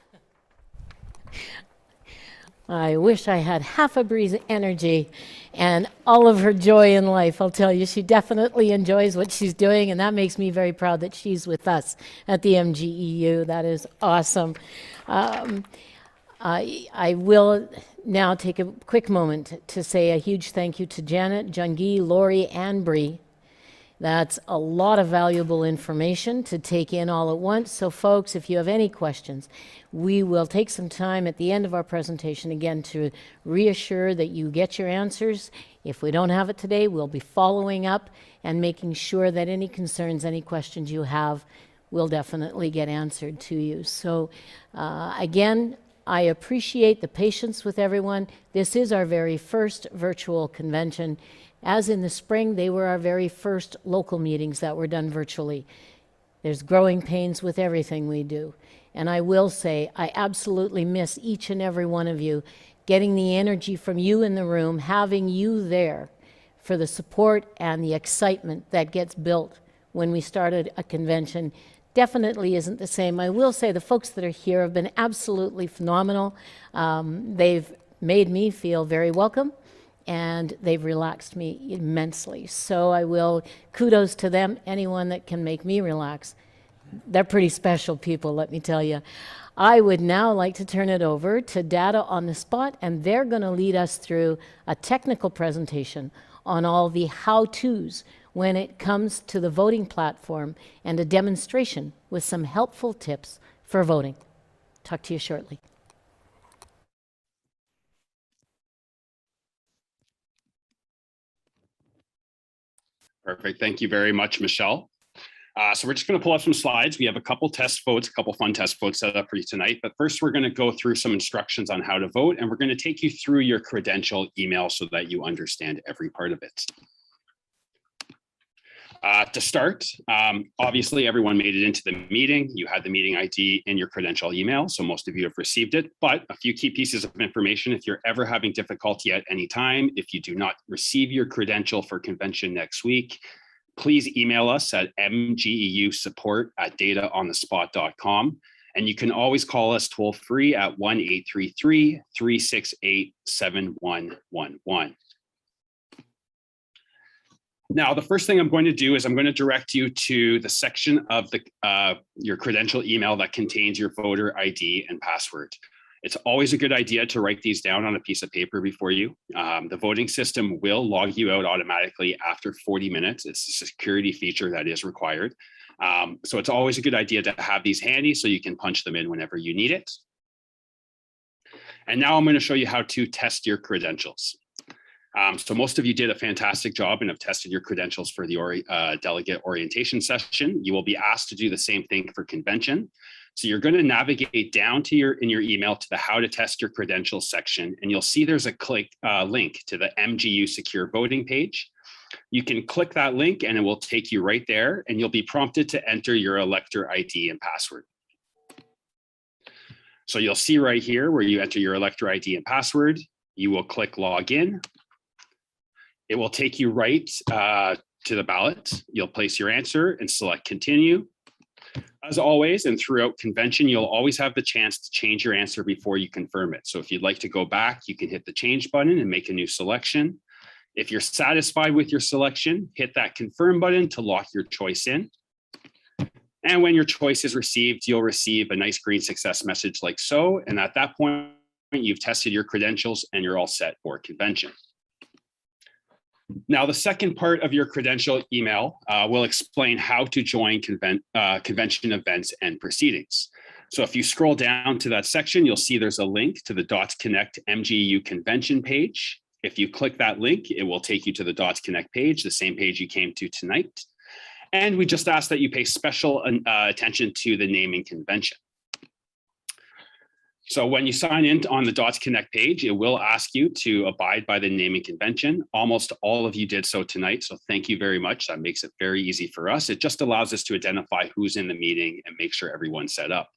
I wish I had half a Bree's energy and all of her joy in life. I'll tell you, she definitely enjoys what she's doing, and that makes me very proud that she's with us at the MGEU. That is awesome. I will now take a quick moment to say a huge thank you to Janet, Jungi, Lori, and Bree. That's a lot of valuable information to take in all at once. So folks, if you have any questions, we will take some time at the end of our presentation again to reassure that you get your answers. If we don't have it today, we'll be following up and making sure that any concerns, any questions you have will definitely get answered to you. So again, I appreciate the patience with everyone. This is our very first virtual convention. As in the spring, they were our very first local meetings that were done virtually. There's growing pains with everything we do. And I will say, I absolutely miss each and every one of you, getting the energy from you in the room, having you there for the support and the excitement that gets built when we started a convention. Definitely isn't the same. I will say the folks that are here have been absolutely phenomenal. They've made me feel very welcome, and they've relaxed me immensely. So I will kudos to them, anyone that can make me relax. They're pretty special people, let me tell you. I would now like to turn it over to Data on the Spot, and they're going to lead us through a technical presentation on all the how-tos when it comes to the voting platform, and a demonstration with some helpful tips for voting. Talk to you shortly.
Perfect. Thank you very much, Michelle. So we're just going to pull up some slides. We have a couple test votes, a couple fun test votes set up for you tonight. But first, we're going to go through some instructions on how to vote, and we're going to take you through your credential email so that you understand every part of it. To start, obviously everyone made it into the meeting. You had the meeting ID in your credential email, so most of you have received it, but a few key pieces of information. If you're ever having difficulty at any time, if you do not receive your credential for convention next week, please email us at mgeusupport@dataonthespot.com. And you can always call us toll free at 1-833-368-7111. Now, the first thing I'm going to do is I'm going to direct you to the section of your credential email that contains your voter ID and password. It's always a good idea to write these down on a piece of paper before you. The voting system will log you out automatically after 40 minutes. It's a security feature that is required. So it's always a good idea to have these handy so you can punch them in whenever you need it. And now I'm going to show you how to test your credentials. So most of you did a fantastic job and have tested your credentials for the delegate orientation session. You will be asked to do the same thing for convention. So you're going to navigate down to in your email to the how to test your credentials section, and you'll see there's a link to the MGEU secure voting page. You can click that link and it will take you right there, and you'll be prompted to enter your elector ID and password. So you'll see right here where you enter your elector ID and password, you will click login. It will take you right to the ballot. You'll place your answer and select continue. As always, and throughout convention, you'll always have the chance to change your answer before you confirm it. So if you'd like to go back, you can hit the change button and make a new selection. If you're satisfied with your selection, hit that confirm button to lock your choice in. And when your choice is received, you'll receive a nice green success message like so. And at that point, you've tested your credentials and you're all set for convention. Now, the second part of your credential email will explain how to join convention events and proceedings. So if you scroll down to that section, you'll see there's a link to the Dots Connect MGEU convention page. If you click that link, it will take you to the Dots Connect page, the same page you came to tonight. And we just ask that you pay special attention to the naming convention. So when you sign in on the Dots Connect page, it will ask you to abide by the naming convention. Almost all of you did so tonight, so thank you very much. That makes it very easy for us. It just allows us to identify who's in the meeting and make sure everyone's set up.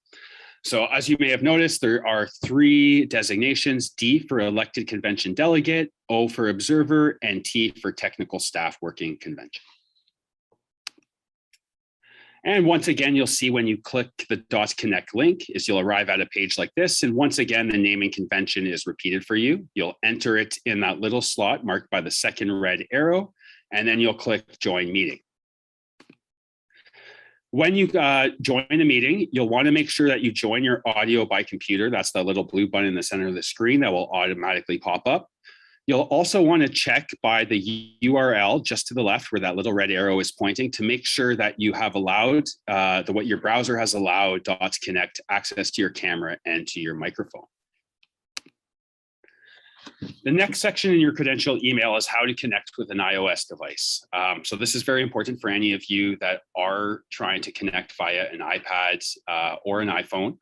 So as you may have noticed, there are 3 designations: D for elected convention delegate, O for observer, and T for technical staff working convention. And once again, you'll see when you click the Dots Connect link is you'll arrive at a page like this. And once again, the naming convention is repeated for you. You'll enter it in that little slot marked by the second red arrow, and then you'll click Join Meeting. When you join a meeting, you'll want to make sure that you join your audio by computer. That's the little blue button in the center of the screen that will automatically pop up. You'll also want to check by the URL just to the left where that little red arrow is pointing to make sure that you have allowed, what your browser has allowed Dots Connect access to your camera and to your microphone. The next section in your credential email is how to connect with an iOS device. So this is very important for any of you that are trying to connect via an iPad or an iPhone.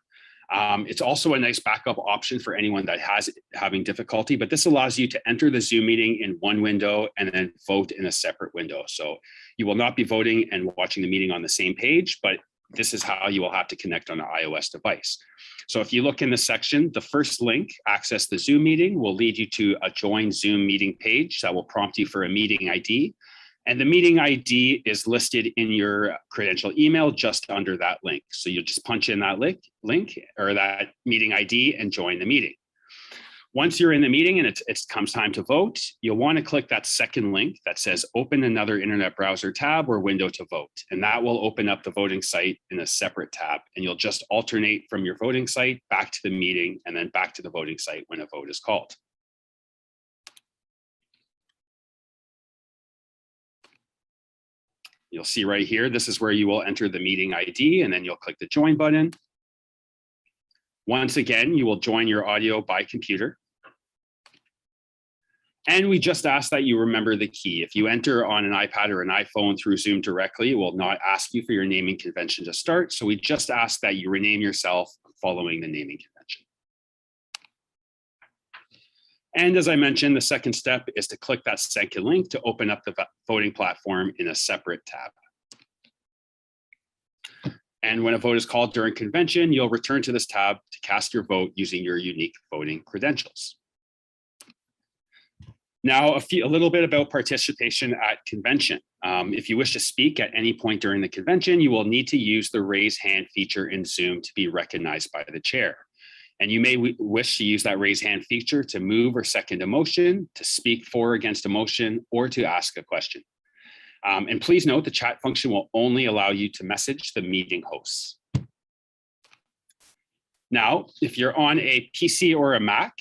It's also a nice backup option for anyone that has having difficulty, but this allows you to enter the Zoom meeting in one window and then vote in a separate window. So you will not be voting and watching the meeting on the same page, but this is how you will have to connect on an iOS device. So if you look in the section, the first link, access the Zoom meeting, will lead you to a join Zoom meeting page that will prompt you for a meeting ID. And the meeting ID is listed in your credential email just under that link. So you'll just punch in that link or that meeting ID and join the meeting. Once you're in the meeting and it comes time to vote, you'll want to click that second link that says open another internet browser tab or window to vote. And that will open up the voting site in a separate tab. And you'll just alternate from your voting site back to the meeting and then back to the voting site when a vote is called. You'll see right here, this is where you will enter the meeting ID and then you'll click the join button. Once again, you will join your audio by computer. And we just ask that you remember the key. If you enter on an iPad or an iPhone through Zoom directly, it will not ask you for your naming convention to start. So we just ask that you rename yourself following the naming convention. And as I mentioned, the second step is to click that second link to open up the voting platform in a separate tab. And when a vote is called during convention, you'll return to this tab to cast your vote using your unique voting credentials. Now, a little bit about participation at convention. If you wish to speak at any point during the convention, you will need to use the raise hand feature in Zoom to be recognized by the chair. And you may wish to use that raise hand feature to move or second a motion, to speak for or against a motion, or to ask a question. And please note the chat function will only allow you to message the meeting hosts. Now, if you're on a PC or a Mac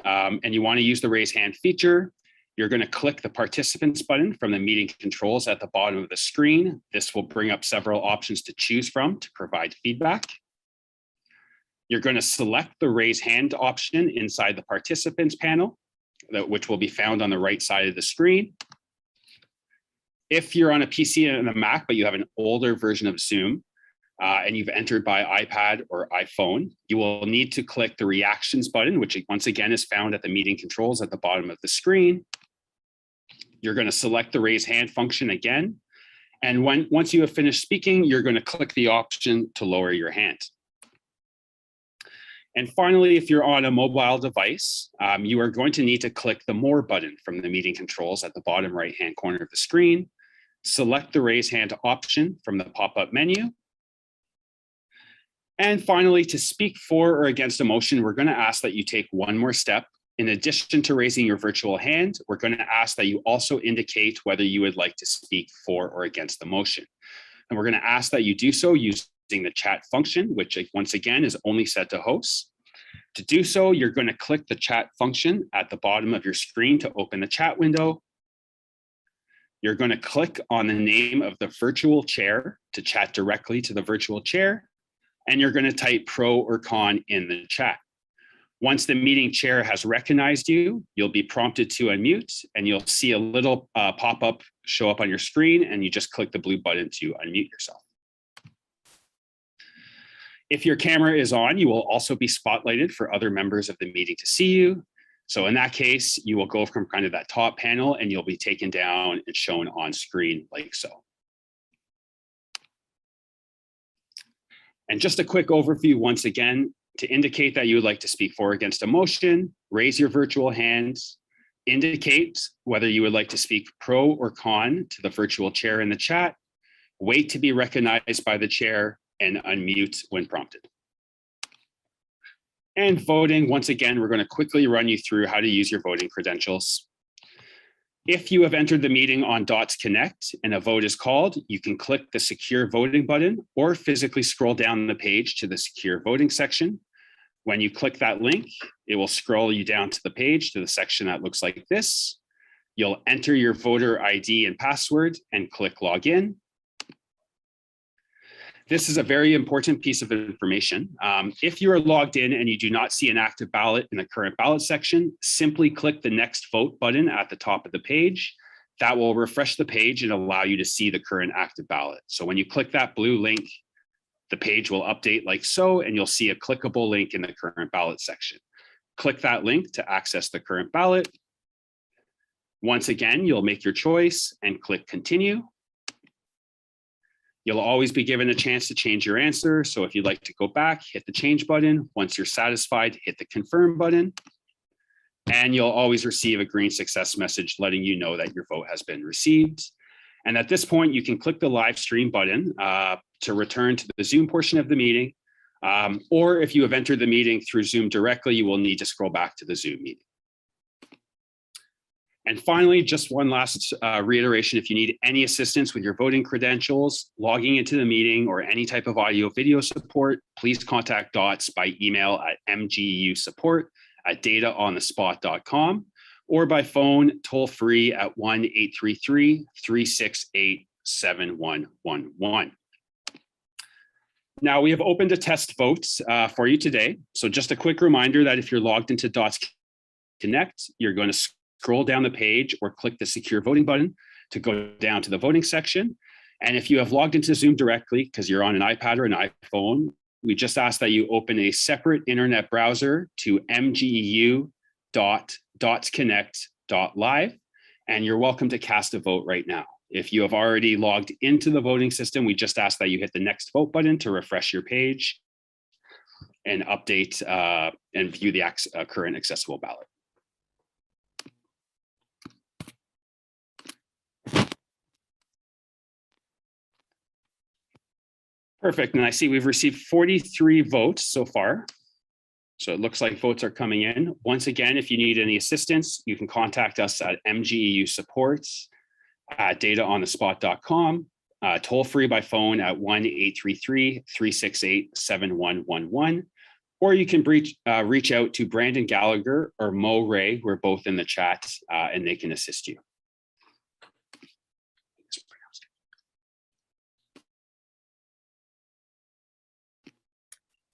and you want to use the raise hand feature, you're going to click the participants button from the meeting controls at the bottom of the screen. This will bring up several options to choose from to provide feedback. You're going to select the raise hand option inside the participants panel, which will be found on the right side of the screen. If you're on a PC and a Mac, but you have an older version of Zoom and you've entered by iPad or iPhone, you will need to click the reactions button, which once again is found at the meeting controls at the bottom of the screen. You're going to select the raise hand function again. And once you have finished speaking, you're going to click the option to lower your hand. And finally, if you're on a mobile device, you are going to need to click the More button from the meeting controls at the bottom right-hand corner of the screen. Select the raise hand option from the pop-up menu. And finally, to speak for or against a motion, we're going to ask that you take one more step. In addition to raising your virtual hand, we're going to ask that you also indicate whether you would like to speak for or against the motion. And we're going to ask that you do so using the chat function, which once again is only set to hosts. To do so, you're going to click the chat function at the bottom of your screen to open the chat window. You're going to click on the name of the virtual chair to chat directly to the virtual chair. And you're going to type pro or con in the chat. Once the meeting chair has recognized you, you'll be prompted to unmute and you'll see a little pop-up show up on your screen and you just click the blue button to unmute yourself. If your camera is on, you will also be spotlighted for other members of the meeting to see you. So in that case, you will go from kind of that top panel and you'll be taken down and shown on screen like so. And just a quick overview once again, to indicate that you would like to speak for or against a motion, raise your virtual hands, indicate whether you would like to speak pro or con to the virtual chair in the chat, wait to be recognized by the chair, and unmute when prompted. And voting, once again, we're going to quickly run you through how to use your voting credentials. If you have entered the meeting on Dots Connect and a vote is called, you can click the secure voting button or physically scroll down the page to the secure voting section. When you click that link, it will scroll you down to the page to the section that looks like this. You'll enter your voter ID and password and click login. This is a very important piece of information. If you are logged in and you do not see an active ballot in the current ballot section, simply click the next vote button at the top of the page. That will refresh the page and allow you to see the current active ballot. So when you click that blue link, the page will update like so, and you'll see a clickable link in the current ballot section. Click that link to access the current ballot. Once again, you'll make your choice and click continue. You'll always be given a chance to change your answer. So if you'd like to go back, hit the change button. Once you're satisfied, hit the confirm button. And you'll always receive a green success message letting you know that your vote has been received. And at this point, you can click the live stream button to return to the Zoom portion of the meeting. Or if you have entered the meeting through Zoom directly, you will need to scroll back to the Zoom meeting. And finally, just one last reiteration, if you need any assistance with your voting credentials, logging into the meeting, or any type of audio video support, please contact DOTS by email at mgeusupport@dataonthespot.com or by phone toll free at 1-833-368-7111. Now we have opened a test vote for you today. So just a quick reminder that if you're logged into Dots Connect, you're going to scroll down the page or click the secure voting button to go down to the voting section. And if you have logged into Zoom directly, because you're on an iPad or an iPhone, we just ask that you open a separate internet browser to MGEU vote.dotsconnect.live, and you're welcome to cast a vote right now. If you have already logged into the voting system, we just ask that you hit the next vote button to refresh your page and update and view the current accessible ballot. Perfect, and I see we've received 43 votes so far. So it looks like votes are coming in. Once again, if you need any assistance, you can contact us at MGEU supports at dataonthespot.com, toll free by phone at 1-833-368-7111, or you can reach out to Brandon Gallagher or Mo Ray, we're both in the chat, and they can assist you.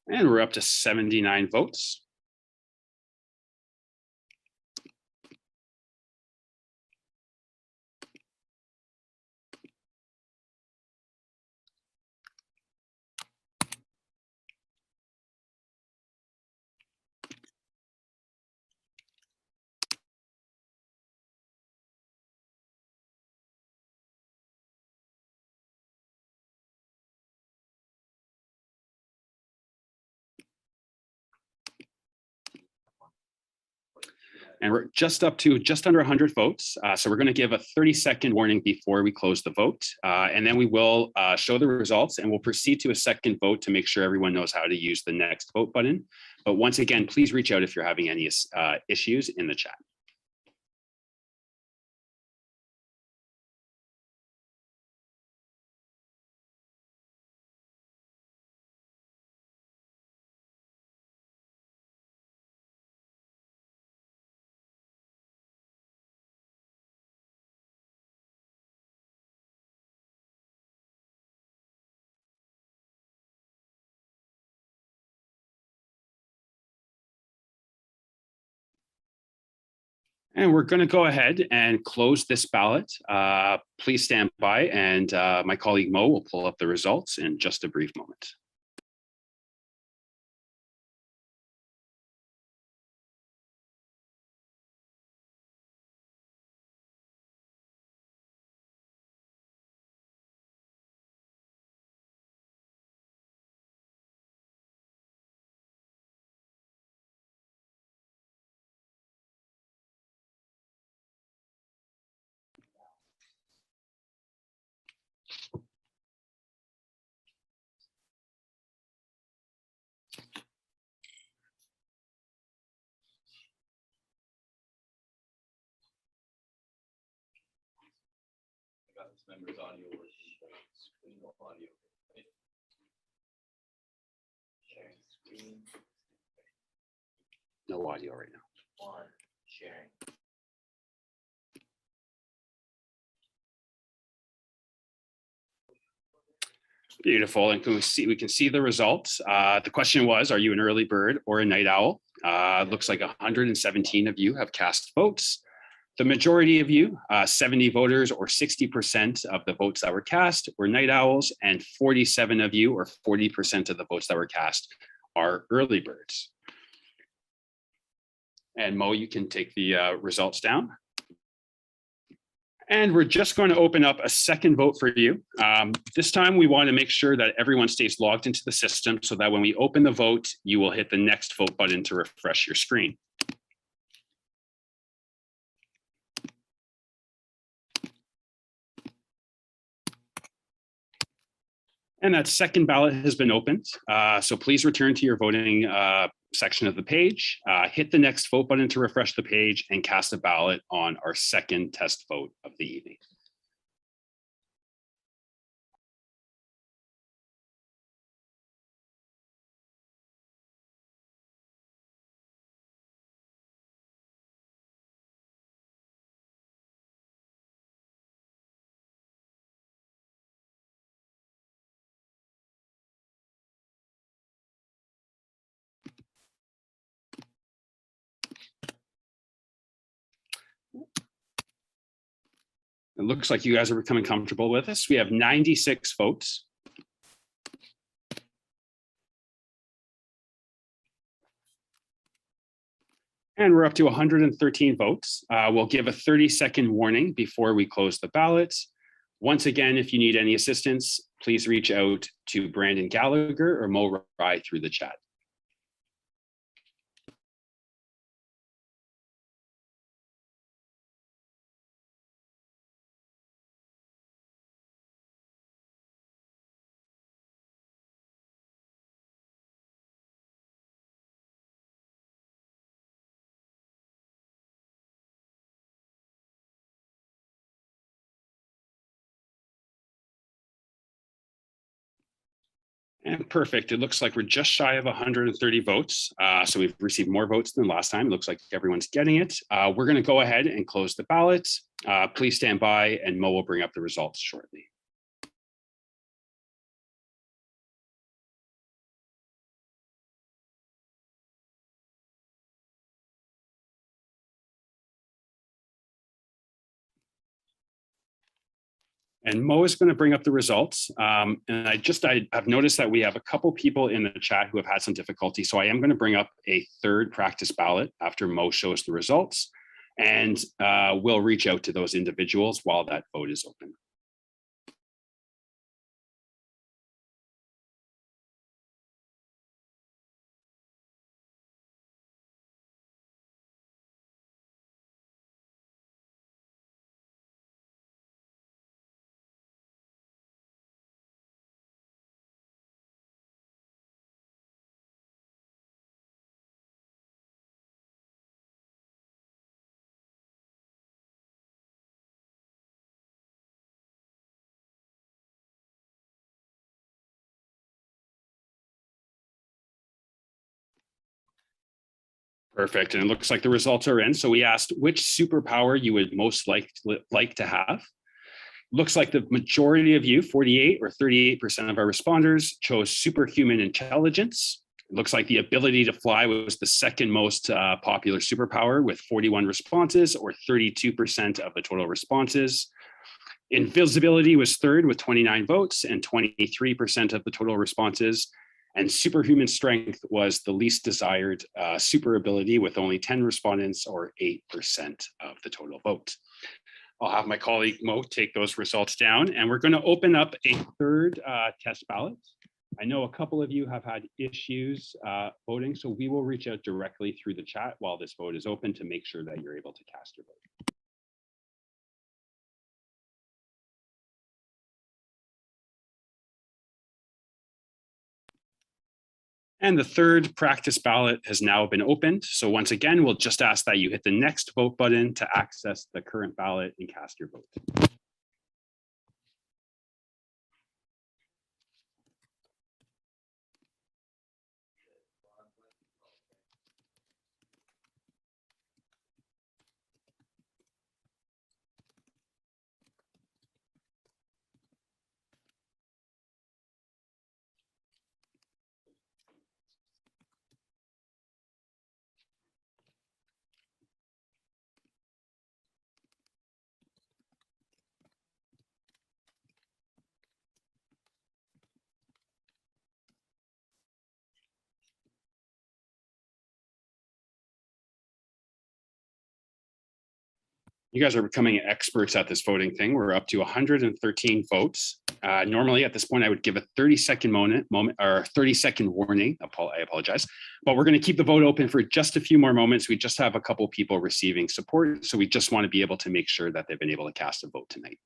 And we're up to 79 votes. And we're just up to just under 100 votes. So we're going to give a 30-second warning before we close the vote. And then we will show the results and we'll proceed to a second vote to make sure everyone knows how to use the next vote button. But once again, please reach out if you're having any issues in the chat. And we're going to go ahead and close this ballot. Please stand by, and my colleague Mo will pull up the results in just a brief moment.
Members audio working, screen audio. Sharing screen.
No audio right now.
One, sharing.
Beautiful, and we can see the results. The question was, are you an early bird or a night owl? Looks like 117 of you have cast votes. The majority of you, 70 voters or 60% of the votes that were cast were night owls, and 47 of you or 40% of the votes that were cast are early birds. And Mo, you can take the results down. And we're just going to open up a second vote for you. This time we want to make sure that everyone stays logged into the system so that when we open the vote, you will hit the next vote button to refresh your screen. And that second ballot has been opened. So please return to your voting section of the page, hit the next vote button to refresh the page, and cast a ballot on our second test vote of the evening. It looks like you guys are becoming comfortable with this. We have 96 votes. And we're up to 113 votes. We'll give a 30-second warning before we close the ballots. Once again, if you need any assistance, please reach out to Brandon Gallagher or Mo Rai through the chat. And perfect. It looks like we're just shy of 130 votes. So we've received more votes than last time. It looks like everyone's getting it. We're going to go ahead and close the ballots. Please stand by and Mo will bring up the results shortly. And Mo is going to bring up the results. And I've noticed that we have a couple people in the chat who have had some difficulty. So I am going to bring up a third practice ballot after Mo shows the results. And we'll reach out to those individuals while that vote is open. Perfect. And it looks like the results are in. So we asked which superpower you would most like to have. Looks like the majority of you, 48 or 38% of our responders, chose superhuman intelligence. It looks like the ability to fly was the second most popular superpower with 41 responses or 32% of the total responses. Invisibility was third with 29 votes and 23% of the total responses. And superhuman strength was the least desired super ability with only 10 respondents or 8% of the total vote. I'll have my colleague Mo take those results down and we're going to open up a third test ballot. I know a couple of you have had issues voting, so we will reach out directly through the chat while this vote is open to make sure that you're able to cast your vote. And the third practice ballot has now been opened. So once again, we'll just ask that you hit the next vote button to access the current ballot and cast your vote. You guys are becoming experts at this voting thing. We're up to 113 votes. Normally at this point, I would give a 30-second moment or 30-second warning. I apologize, but we're going to keep the vote open for just a few more moments. We just have a couple people receiving support, so we just want to be able to make sure that they've been able to cast a vote tonight.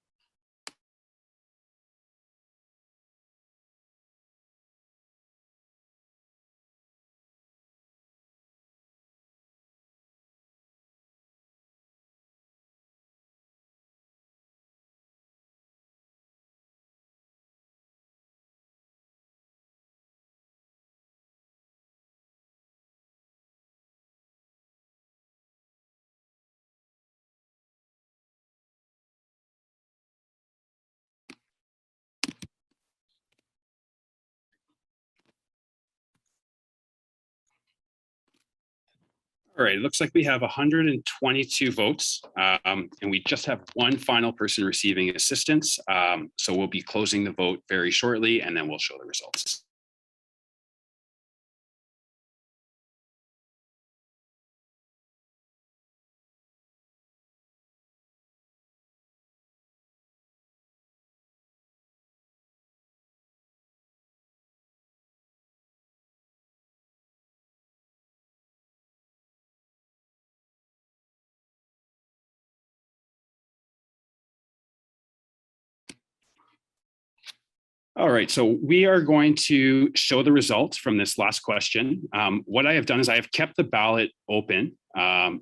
All right, it looks like we have 122 votes, and we just have one final person receiving assistance. So we'll be closing the vote very shortly, and then we'll show the results. All right, so we are going to show the results from this last question. What I have done is I have kept the ballot open.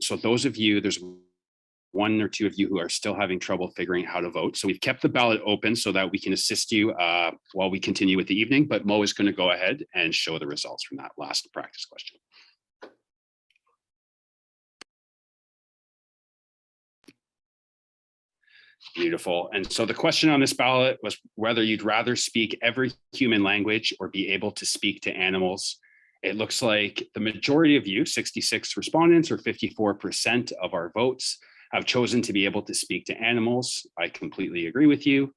So those of you, there's one or two of you who are still having trouble figuring how to vote. So we've kept the ballot open so that we can assist you while we continue with the evening, but Mo is going to go ahead and show the results from that last practice question. Beautiful. And so the question on this ballot was whether you'd rather speak every human language or be able to speak to animals. It looks like the majority of you, 66 respondents or 54% of our votes, have chosen to be able to speak to animals. I completely agree with you.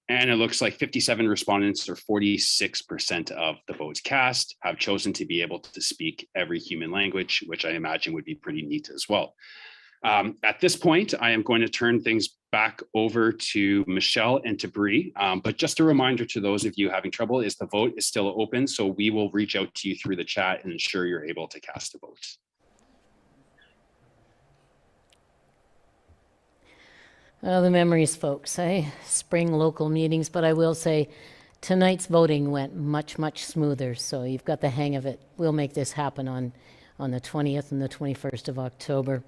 And it looks like 57 respondents or 46% of the votes cast have chosen to be able to speak every human language, which I imagine would be pretty neat as well. At this point, I am going to turn things back over to Michelle and to Bree. But just a reminder to those of you having trouble is the vote is still open. So we will reach out to you through the chat and ensure you're able to cast a vote.
The memories, folks. Spring local meetings, but I will say tonight's voting went much, much smoother. So you've got the hang of it. We'll make this happen on the 20th and the 21st of October.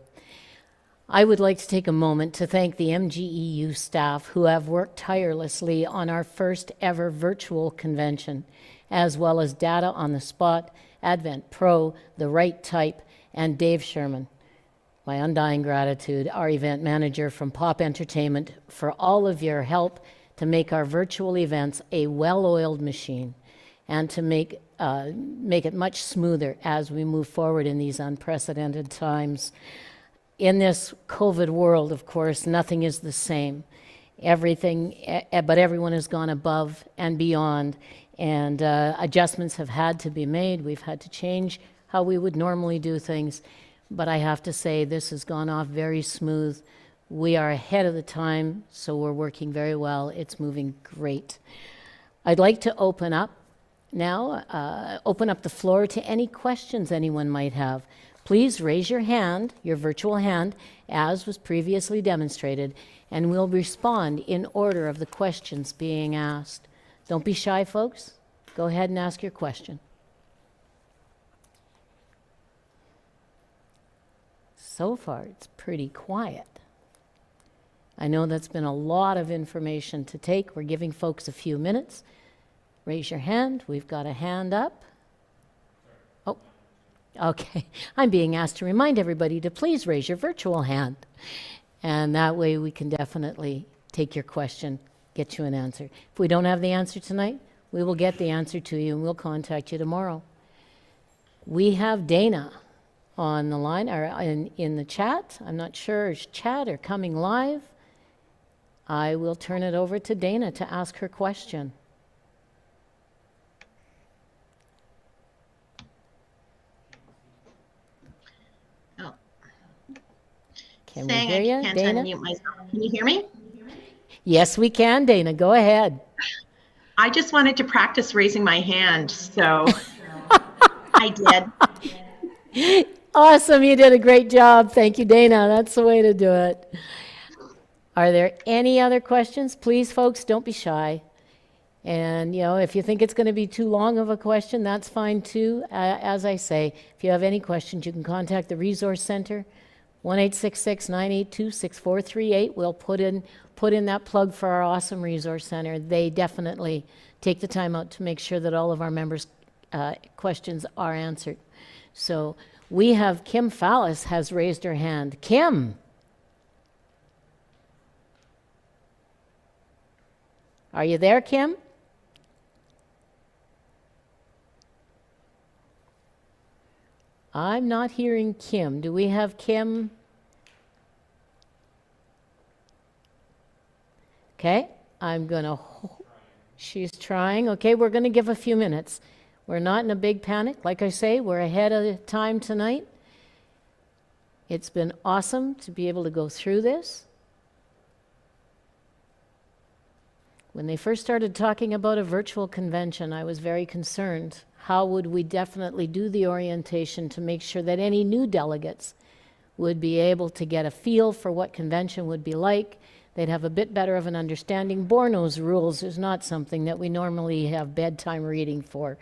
I would like to take a moment to thank the MGEU staff who have worked tirelessly on our first ever virtual convention, as well as Data on the Spot, Advent Pro, The Right Type, and Dave Sherman. My undying gratitude, our event manager from Pop Entertainment, for all of your help to make our virtual events a well-oiled machine and to make it much smoother as we move forward in these unprecedented times. In this COVID world, of course, nothing is the same. But everyone has gone above and beyond, and adjustments have had to be made. We've had to change how we would normally do things. But I have to say, this has gone off very smooth. We are ahead of the time, so we're working very well. It's moving great. I'd like to open up the floor to any questions anyone might have. Please raise your hand, your virtual hand, as was previously demonstrated, and we'll respond in order of the questions being asked. Don't be shy, folks. Go ahead and ask your question. So far, it's pretty quiet. I know that's been a lot of information to take. We're giving folks a few minutes. Raise your hand. We've got a hand up. Oh, okay. I'm being asked to remind everybody to please raise your virtual hand. And that way we can definitely take your question, get you an answer. If we don't have the answer tonight, we will get the answer to you and we'll contact you tomorrow. We have Dana on the line, or in the chat. I'm not sure is chat or coming live. I will turn it over to Dana to ask her question.
Oh.
Can we hear you,
can't
Dana?
unmute myself. Can you hear me?
Yes, we can, Dana. Go ahead.
I just wanted to practice raising my hand, so I did.
Awesome. You did a great job. Thank you, Dana. That's the way to do it. Are there any other questions? Please, folks, don't be shy. And, if you think it's going to be too long of a question, that's fine too. As I say, if you have any questions, you can contact the Resource Center, 1-866-982-6438. We'll put in that plug for our awesome Resource Center. They definitely take the time out to make sure that all of our members' questions are answered. So we have Kim Fallis has raised her hand. Kim. Are you there, Kim? I'm not hearing Kim. Do we have Kim? Okay, she's trying. Okay, we're going to give a few minutes. We're not in a big panic. Like I say, we're ahead of the time tonight. It's been awesome to be able to go through this. When they first started talking about a virtual convention, I was very concerned. How would we definitely do the orientation to make sure that any new delegates would be able to get a feel for what convention would be like, they'd have a bit better of an understanding. Borno's rules is not something that we normally have bedtime reading for.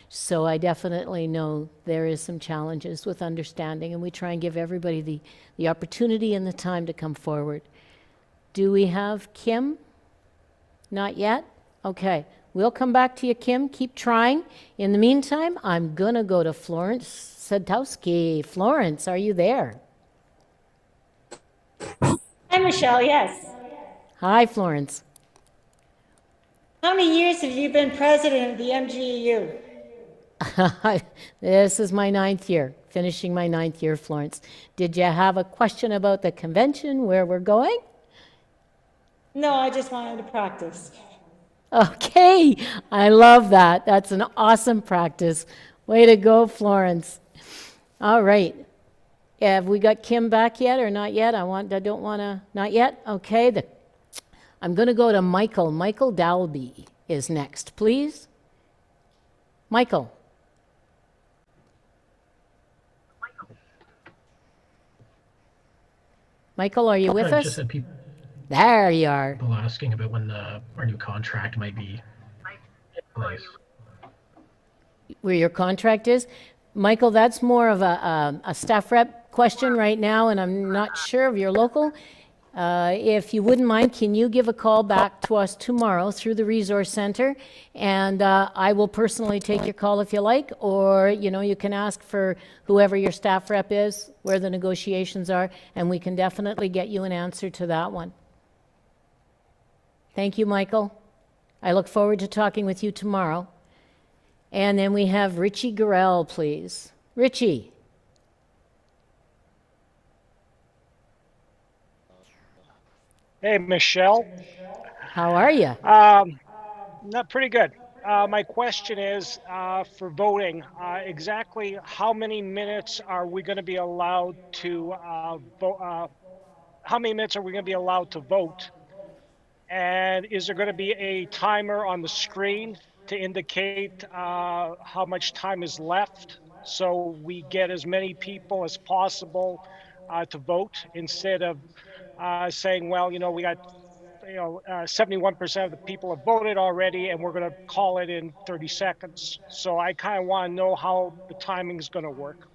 So I definitely know there is some challenges with understanding, and we try and give everybody the opportunity and the time to come forward. Do we have Kim? Not yet? Okay. We'll come back to you, Kim. Keep trying. In the meantime, I'm going to go to Florence Sadowski. Florence, are you there?
Hi, Michelle. Yes.
Hi, Florence.
How many years have you been president of the MGEU?
This is my 9th year, finishing my 9th year, Florence. Did you have a question about the convention, where we're going?
No, I just wanted to practice.
Okay, I love that. That's an awesome practice. Way to go, Florence. All right. Have we got Kim back yet or not yet? Not yet? Okay. I'm going to go to Michael. Michael Dalby is next, please. Michael. Michael, are you with us?
Just had people
There you are.
asking about when our new contract might be in place.
Where your contract is. Michael, that's more of a staff rep question right now, and I'm not sure of your local. If you wouldn't mind, can you give a call back to us tomorrow through the Resource Center? And I will personally take your call if you like, or you can ask for whoever your staff rep is, where the negotiations are, and we can definitely get you an answer to that one. Thank you, Michael. I look forward to talking with you tomorrow. And then we have Richie Gorell, please. Richie.
Hey, Michelle.
How are you?
Not pretty good. My question is for voting, exactly how many minutes are we going to be allowed to vote? How many minutes are we going to be allowed to vote? And is there going to be a timer on the screen to indicate how much time is left, so we get as many people as possible to vote, instead of saying, well, we got 71% of the people have voted already, and we're going to call it in 30 seconds. So I kind of want to know how the timing is going to work.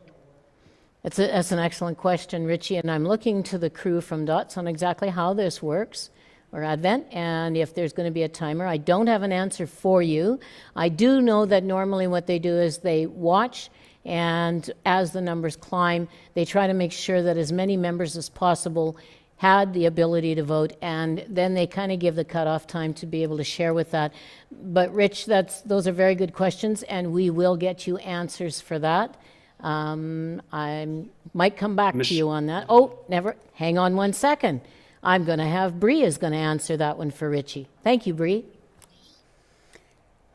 That's an excellent question, Richie, and I'm looking to the crew from DOTS on exactly how this works, or Advent, and if there's going to be a timer. I don't have an answer for you. I do know that normally what they do is they watch, and as the numbers climb, they try to make sure that as many members as possible had the ability to vote, and then they kind of give the cutoff time to be able to share with that. But Rich, those are very good questions, and we will get you answers for that. I might come back to you on that. Oh, never. Hang on one second. I'm going to have Bree is going to answer that one for Richie. Thank you, Bree.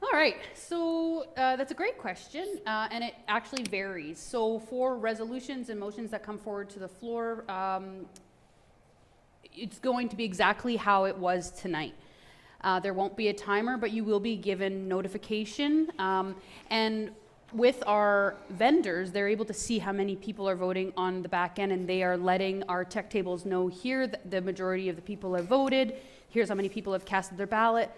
All right, so that's a great question, and it actually varies. So for resolutions and motions that come forward to the floor, it's going to be exactly how it was tonight. There won't be a timer, but you will be given notification. And with our vendors, they're able to see how many people are voting on the back end, and they are letting our tech tables know here that the majority of the people have voted. Here's how many people have casted their ballot.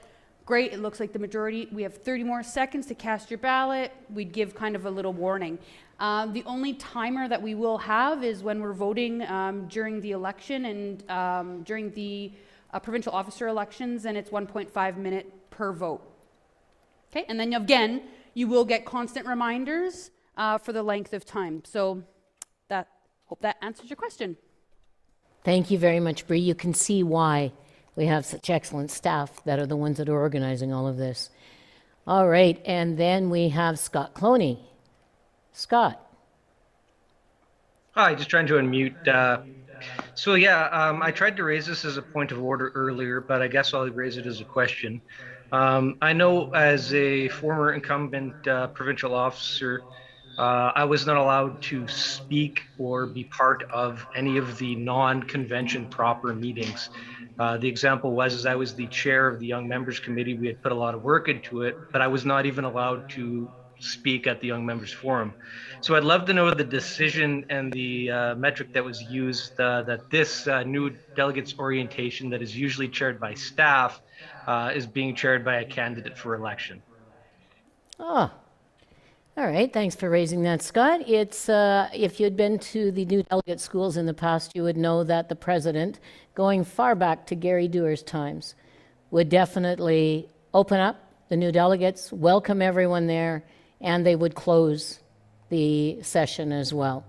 Great, it looks like the majority. We have 30 more seconds to cast your ballot. We'd give kind of a little warning. The only timer that we will have is when we're voting during the election and during the provincial officer elections, and it's 1.5 minute per vote. Okay, and then again, you will get constant reminders for the length of time. So hope that answers your question.
Thank you very much, Bree. You can see why we have such excellent staff that are the ones that are organizing all of this. All right, and then we have Scott Cloney. Scott.
Hi, just trying to unmute. I tried to raise this as a point of order earlier, but I guess I'll raise it as a question. I know as a former incumbent provincial officer, I was not allowed to speak or be part of any of the non-convention proper meetings. The example was I was the chair of the Young Members Committee. We had put a lot of work into it, but I was not even allowed to speak at the Young Members Forum. So I'd love to know the decision and the metric that was used that this new delegates orientation that is usually chaired by staff is being chaired by a candidate for election.
Oh, all right. Thanks for raising that, Scott. It's if you'd been to the new delegate schools in the past, you would know that the president, going far back to Gary Dewar's times, would definitely open up the new delegates, welcome everyone there, and they would close the session as well.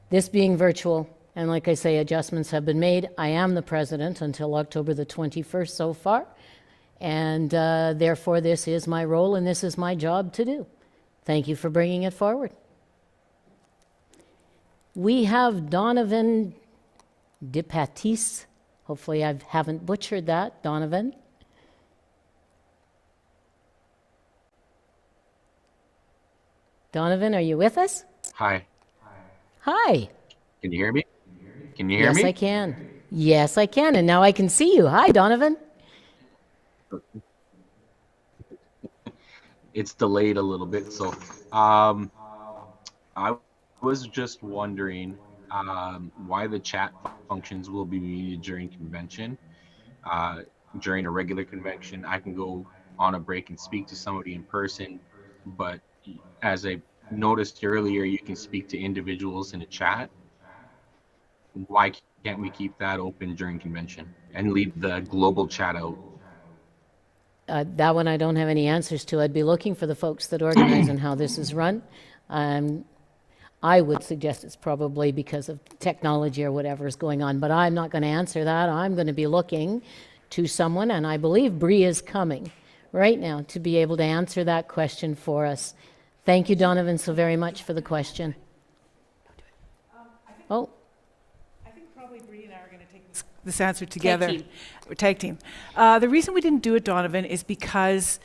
This being virtual, and like I say, adjustments have been made. I am the president until October the 21st so far, and therefore this is my role and this is my job to do. Thank you for bringing it forward. We have Donovan DePatis. Hopefully I haven't butchered that, Donovan. Donovan, are you with us?
Hi.
Hi.
Can you hear me? Can you hear me?
Yes, I can. Yes, I can. And now I can see you. Hi, Donovan.
It's delayed a little bit. So I was just wondering why the chat functions will be muted during convention. During a regular convention, I can go on a break and speak to somebody in person, but as I noticed earlier, you can speak to individuals in a chat. Why can't we keep that open during convention and leave the global chat out?
That one I don't have any answers to. I'd be looking for the folks that organize and how this is run. I would suggest it's probably because of technology or whatever is going on, but I'm not going to answer that. I'm going to be looking to someone, and I believe Bree is coming right now to be able to answer that question for us. Thank you, Donovan, so very much for the question. Oh.
I think probably Bree and I are going to take this answer together. Tag team. The reason we didn't do it, Donovan, is because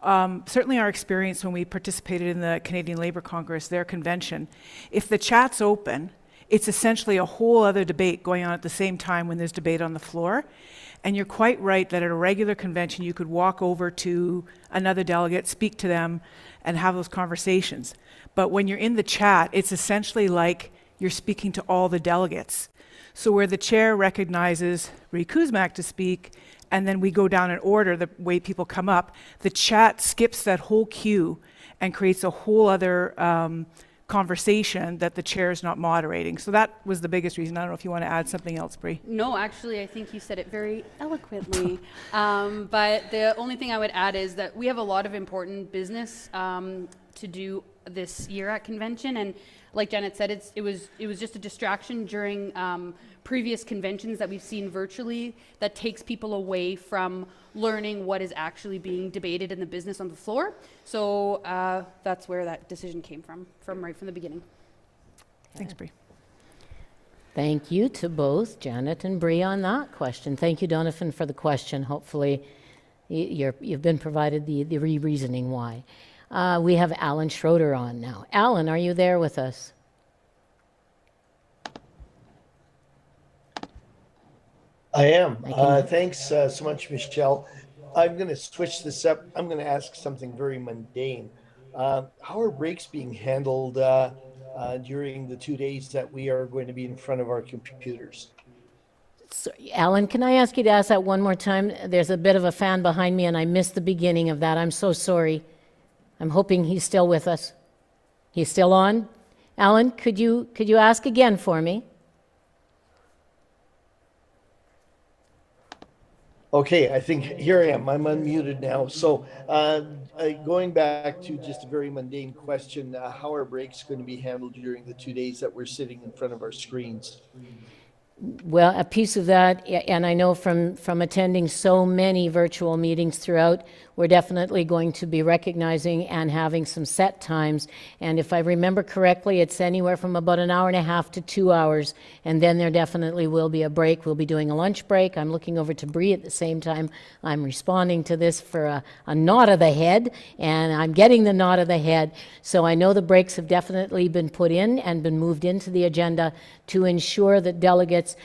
certainly our experience when we participated in the Canadian Labour Congress, their convention, if the chat's open, it's essentially a whole other debate going on at the same time when there's debate on the floor. And you're quite right that at a regular convention, you could walk over to another delegate, speak to them, and have those conversations. But when you're in the chat, it's essentially like you're speaking to all the delegates. So where the chair recognizes Bree Kuzmak to speak, and then we go down in order, the way people come up, the chat skips that whole queue and creates a whole other conversation that the chair is not moderating. So that was the biggest reason. I don't know if you want to add something else, Bree.
No, actually, I think you said it very eloquently. But the only thing I would add is that we have a lot of important business to do this year at convention, and like Janet said, it was just a distraction during previous conventions that we've seen virtually that takes people away from learning what is actually being debated in the business on the floor. So that's where that decision came from right from the beginning.
Thanks, Bree.
Thank you to both Janet and Bree on that question. Thank you, Donovan, for the question. Hopefully you've been provided the reasoning why. We have Alan Schroeder on now. Alan, are you there with us?
I am. Thanks so much, Michelle. I'm going to switch this up. I'm going to ask something very mundane. How are breaks being handled during the 2 days that we are going to be in front of our computers?
So, Alan, can I ask you to ask that one more time? There's a bit of a fan behind me and I missed the beginning of that. I'm so sorry. I'm hoping he's still with us. He's still on? Alan, could you ask again for me?
Okay, I think here I am. I'm unmuted now. So going back to just a very mundane question, how are breaks going to be handled during the 2 days that we're sitting in front of our screens?
Well, a piece of that, and I know from attending so many virtual meetings throughout, we're definitely going to be recognizing and having some set times. And if I remember correctly, it's anywhere from about an hour and a half to 2 hours. And then there definitely will be a break. We'll be doing a lunch break. I'm looking over to Bree at the same time. I'm responding to this for a nod of the head, and I'm getting the nod of the head. So I know the breaks have definitely been put in and been moved into the agenda to ensure that delegates,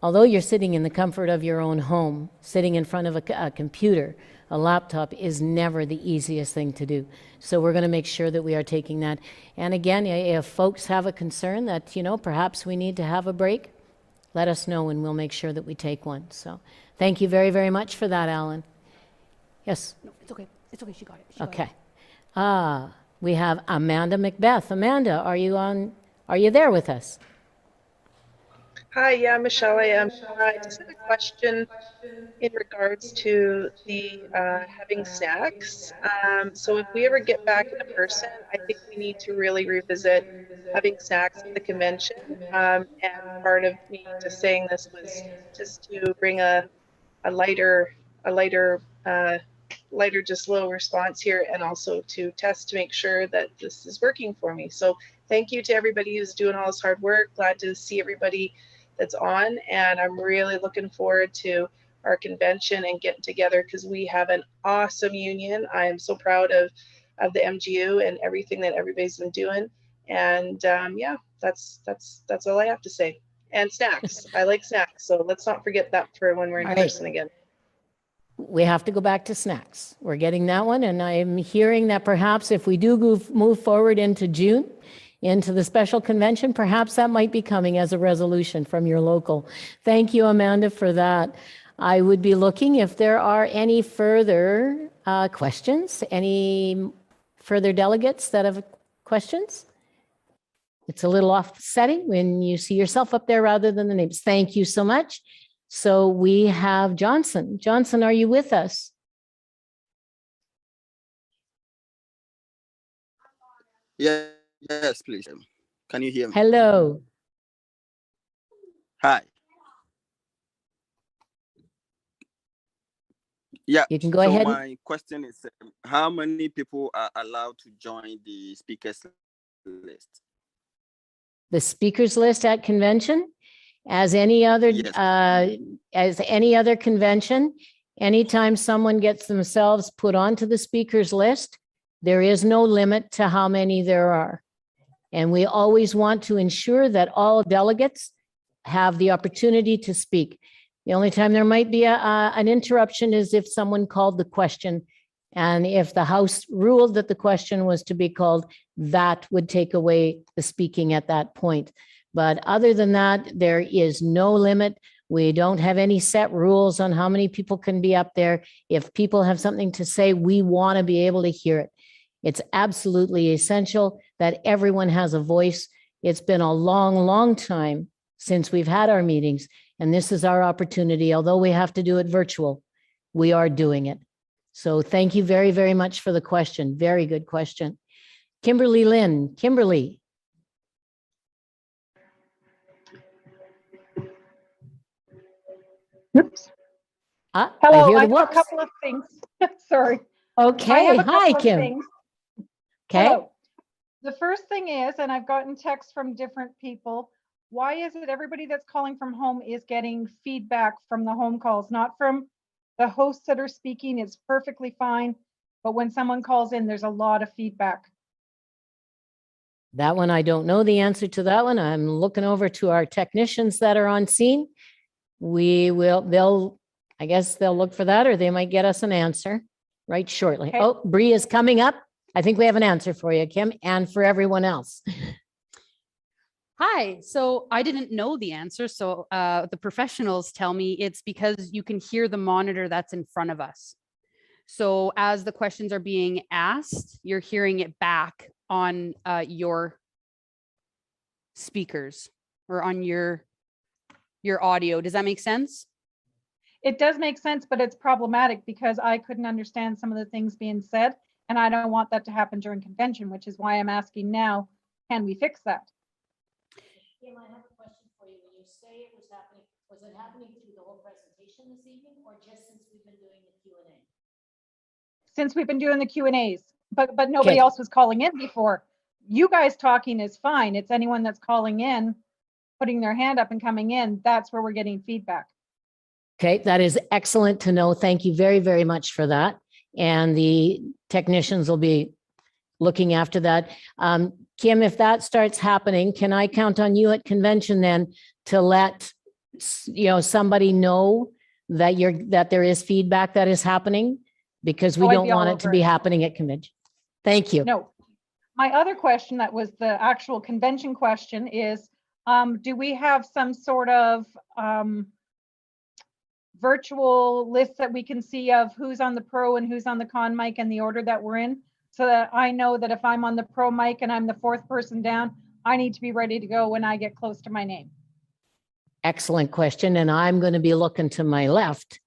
although you're sitting in the comfort of your own home, sitting in front of a computer, a laptop is never the easiest thing to do. So we're going to make sure that we are taking that. And again, if folks have a concern that, perhaps we need to have a break, let us know and we'll make sure that we take one. So thank you very, very much for that, Alan. Yes?
No, it's okay. It's okay. She got it. She got it.
Okay. We have Amanda Macbeth. Amanda, are you there with us?
Hi, yeah, Michelle, I am. I just had a question in regards to the having snacks. So if we ever get back in person, I think we need to really revisit having snacks at the convention. And part of me just saying this was just to bring a lighter, lighter, just low response here, and also to test to make sure that this is working for me. So thank you to everybody who's doing all this hard work. Glad to see everybody that's on, and I'm really looking forward to our convention and getting together because we have an awesome union. I am so proud of the MGEU and everything that everybody's been doing. And yeah, that's all I have to say. And snacks, I like snacks, so let's not forget that for when we're in person again.
We have to go back to snacks. We're getting that one, and I'm hearing that perhaps if we do move forward into June, into the special convention, perhaps that might be coming as a resolution from your local. Thank you, Amanda, for that. I would be looking if there are any further questions, any further delegates that have questions. It's a little offsetting when you see yourself up there rather than the names. Thank you so much. So we have Johnson. Johnson, are you with us?
Yes, please. Can you hear me?
Hello.
Hi. Yeah.
You can go ahead.
My question is, how many people are allowed to join the speakers list?
The speakers list at convention? As any other, as any other convention, anytime someone gets themselves put onto the speakers list, there is no limit to how many there are. And we always want to ensure that all delegates have the opportunity to speak. The only time there might be an interruption is if someone called the question. And if the House ruled that the question was to be called, that would take away the speaking at that point. But other than that, there is no limit. We don't have any set rules on how many people can be up there. If people have something to say, we want to be able to hear it. It's absolutely essential that everyone has a voice. It's been a long, long time since we've had our meetings, and this is our opportunity. Although we have to do it virtual, we are doing it. So thank you very, very much for the question. Very good question. Kimberly Lynn. Kimberly.
Oops.
Hello,
I have a couple of things. Sorry.
Okay. Hi, Kim.
Things.
Okay.
Hello. The first thing is, and I've gotten texts from different people, why is it everybody that's calling from home is getting feedback from the home calls, not from the hosts that are speaking? It's perfectly fine. But when someone calls in, there's a lot of feedback.
That one, I don't know the answer to that one. I'm looking over to our technicians that are on scene. I guess they'll look for that, or they might get us an answer right shortly.
Okay.
Oh, Bree is coming up. I think we have an answer for you, Kim, and for everyone else.
Hi, so I didn't know the answer. So the professionals tell me it's because you can hear the monitor that's in front of us. So as the questions are being asked, you're hearing it back on your speakers or on your audio. Does that make sense?
It does make sense, but it's problematic because I couldn't understand some of the things being said, and I don't want that to happen during convention, which is why I'm asking now, can we fix that?
Kim, I have a question for you. When you say it was it happening through the whole presentation this evening, or just since we've been doing the Q&A?
Since we've been doing the Q&As, but nobody else was calling in before. You guys talking is fine. It's anyone that's calling in, putting their hand up and coming in, that's where we're getting feedback.
Okay, that is excellent to know. Thank you very, very much for that. And the technicians will be looking after that. Kim, if that starts happening, can I count on you at convention then to let somebody know that there is feedback that is happening? because we
Oh, I'd
don't
be all
want it to
over
be
it.
happening at convention. Thank you.
No. My other question that was the actual convention question is, do we have some sort of virtual list that we can see of who's on the pro and who's on the con mic and the order that we're in, so that I know that if I'm on the pro mic and I'm the fourth person down, I need to be ready to go when I get close to my name?
Excellent question. And I'm going to be looking to my left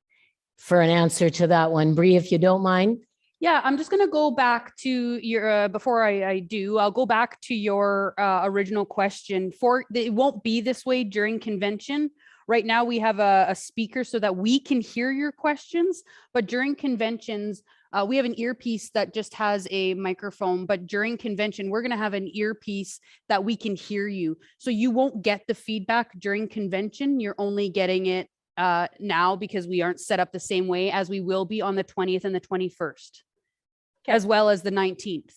for an answer to that one. Bree, if you don't mind.
Yeah, I'm just going to go back to your, before I do, I'll go back to your original question. It won't be this way during convention. Right now we have a speaker so that we can hear your questions, but during conventions, we have an earpiece that just has a microphone, but during convention, we're going to have an earpiece that we can hear you. So you won't get the feedback during convention. You're only getting it now because we aren't set up the same way as we will be on the 20th and the 21st, as well as the 19th.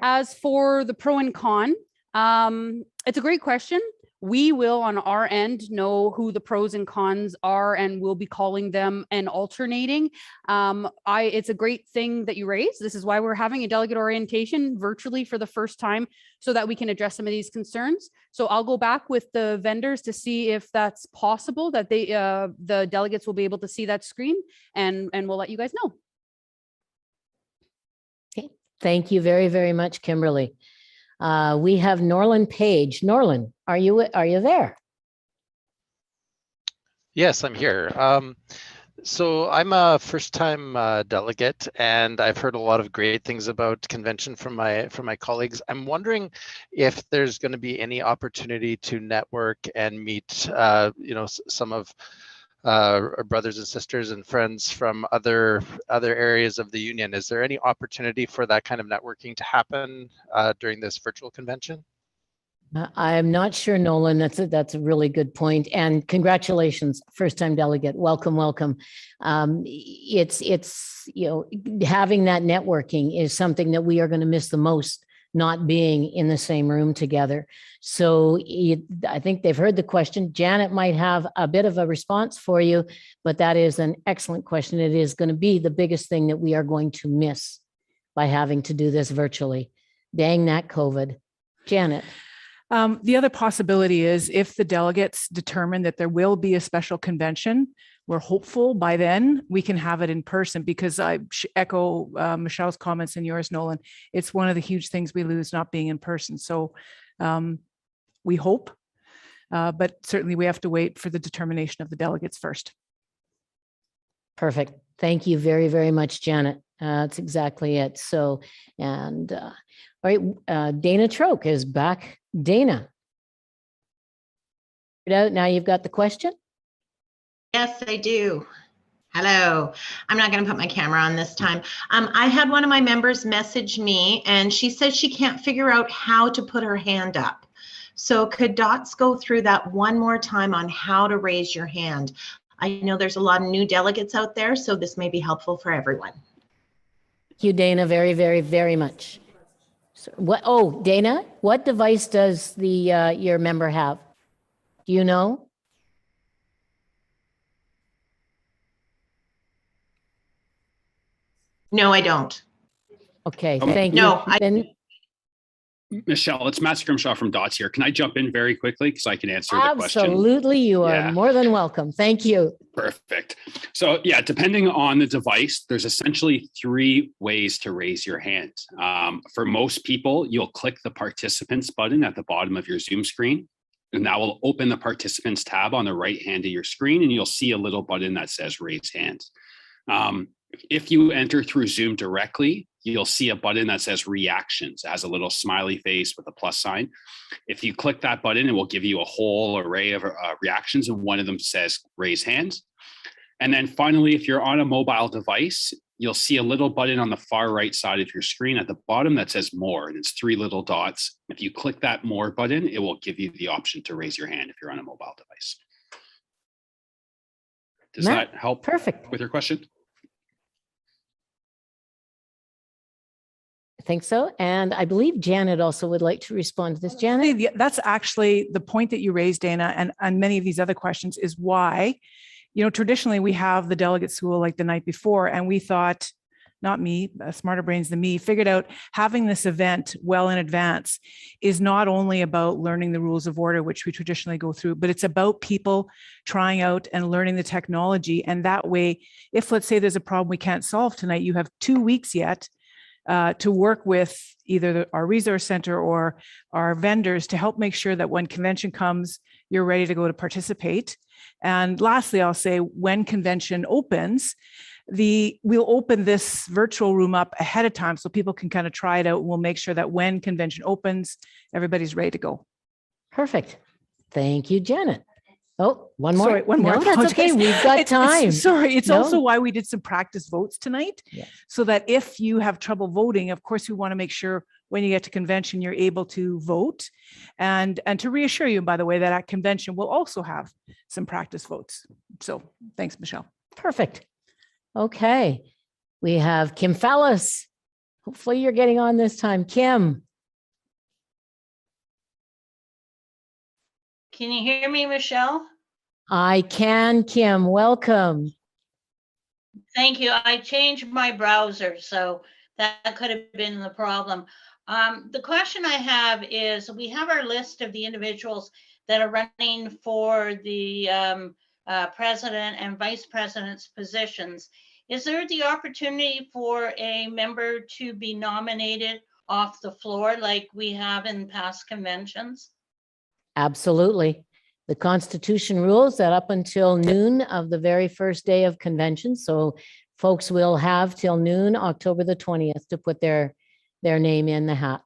As for the pro and con, it's a great question. We will on our end know who the pros and cons are, and we'll be calling them and alternating. It's a great thing that you raised. This is why we're having a delegate orientation virtually for the first time, so that we can address some of these concerns. So I'll go back with the vendors to see if that's possible, that the delegates will be able to see that screen, and we'll let you guys know.
Okay. Thank you very, very much, Kimberly. We have Norland Page. Norland, are you there?
Yes, I'm here. So I'm a first-time delegate, and I've heard a lot of great things about convention from my colleagues. I'm wondering if there's going to be any opportunity to network and meet, some of our brothers and sisters and friends from other areas of the union. Is there any opportunity for that kind of networking to happen during this virtual convention?
I'm not sure, Nolan. That's a really good point. And congratulations, first time delegate. Welcome, welcome. It's having that networking is something that we are going to miss the most, not being in the same room together. So I think they've heard the question. Janet might have a bit of a response for you, but that is an excellent question. It is going to be the biggest thing that we are going to miss by having to do this virtually. Dang that COVID. Janet.
The other possibility is if the delegates determine that there will be a special convention, we're hopeful by then we can have it in person, because I echo Michelle's comments and yours, Nolan. It's one of the huge things we lose not being in person. So we hope, but certainly we have to wait for the determination of the delegates first.
Perfect. Thank you very, very much, Janet. That's exactly it. So, and all right, Dana Troke is back. Dana. Now you've got the question?
Yes, I do. Hello. I'm not going to put my camera on this time. I had one of my members message me, and she says she can't figure out how to put her hand up. So could Dots go through that one more time on how to raise your hand? I know there's a lot of new delegates out there, so this may be helpful for everyone.
Thank you, Dana, very, very, very much. So Dana, what device does your member have? Do you know?
No, I don't.
Okay, thank you.
No,
Michelle, it's Matt Scrimshaw from Dots here. Can I jump in very quickly because I can answer the question?
Absolutely, you are more than welcome. Thank you.
Perfect. So yeah, depending on the device, there's essentially 3 ways to raise your hand. For most people, you'll click the participants button at the bottom of your Zoom screen, and that will open the participants tab on the right hand of your screen, and you'll see a little button that says raise hand. If you enter through Zoom directly, you'll see a button that says reactions. It has a little smiley face with a plus sign. If you click that button, it will give you a whole array of reactions, and one of them says raise hands. And then finally, if you're on a mobile device, you'll see a little button on the far right side of your screen at the bottom that says more, and it's 3 little dots. If you click that more button, it will give you the option to raise your hand if you're on a mobile device. Does that help with your question?
I think so. And I believe Janet also would like to respond to this. Janet?
That's actually the point that you raised, Dana, and many of these other questions is why traditionally we have the delegate school like the night before, and we thought, not me, smarter brains than me, figured out having this event well in advance is not only about learning the rules of order, which we traditionally go through, but it's about people trying out and learning the technology. And that way, if let's say there's a problem we can't solve tonight, you have 2 weeks yet to work with either our resource center or our vendors to help make sure that when convention comes, you're ready to go to participate. And lastly, I'll say when convention opens, we'll open this virtual room up ahead of time so people can kind of try it out. We'll make sure that when convention opens, everybody's ready to go.
Perfect. Thank you, Janet. Oh, one more.
Sorry, one more.
No, that's okay. We've got time.
It's
No.
also why we did some practice votes tonight.
Yeah.
So that if you have trouble voting, of course, we want to make sure when you get to convention, you're able to vote. And to reassure you, by the way, that at convention, we'll also have some practice votes. So thanks, Michelle.
Perfect. Okay. We have Kim Fallis. Hopefully you're getting on this time. Kim.
Can you hear me, Michelle?
I can, Kim. Welcome.
Thank you. I changed my browser, so that could have been the problem. The question I have is, we have our list of the individuals that are running for the president and vice president's positions. Is there the opportunity for a member to be nominated off the floor like we have in past conventions?
Absolutely. The Constitution rules that up until noon of the very first day of convention, so folks will have till noon, October the 20th, to put their name in the hat.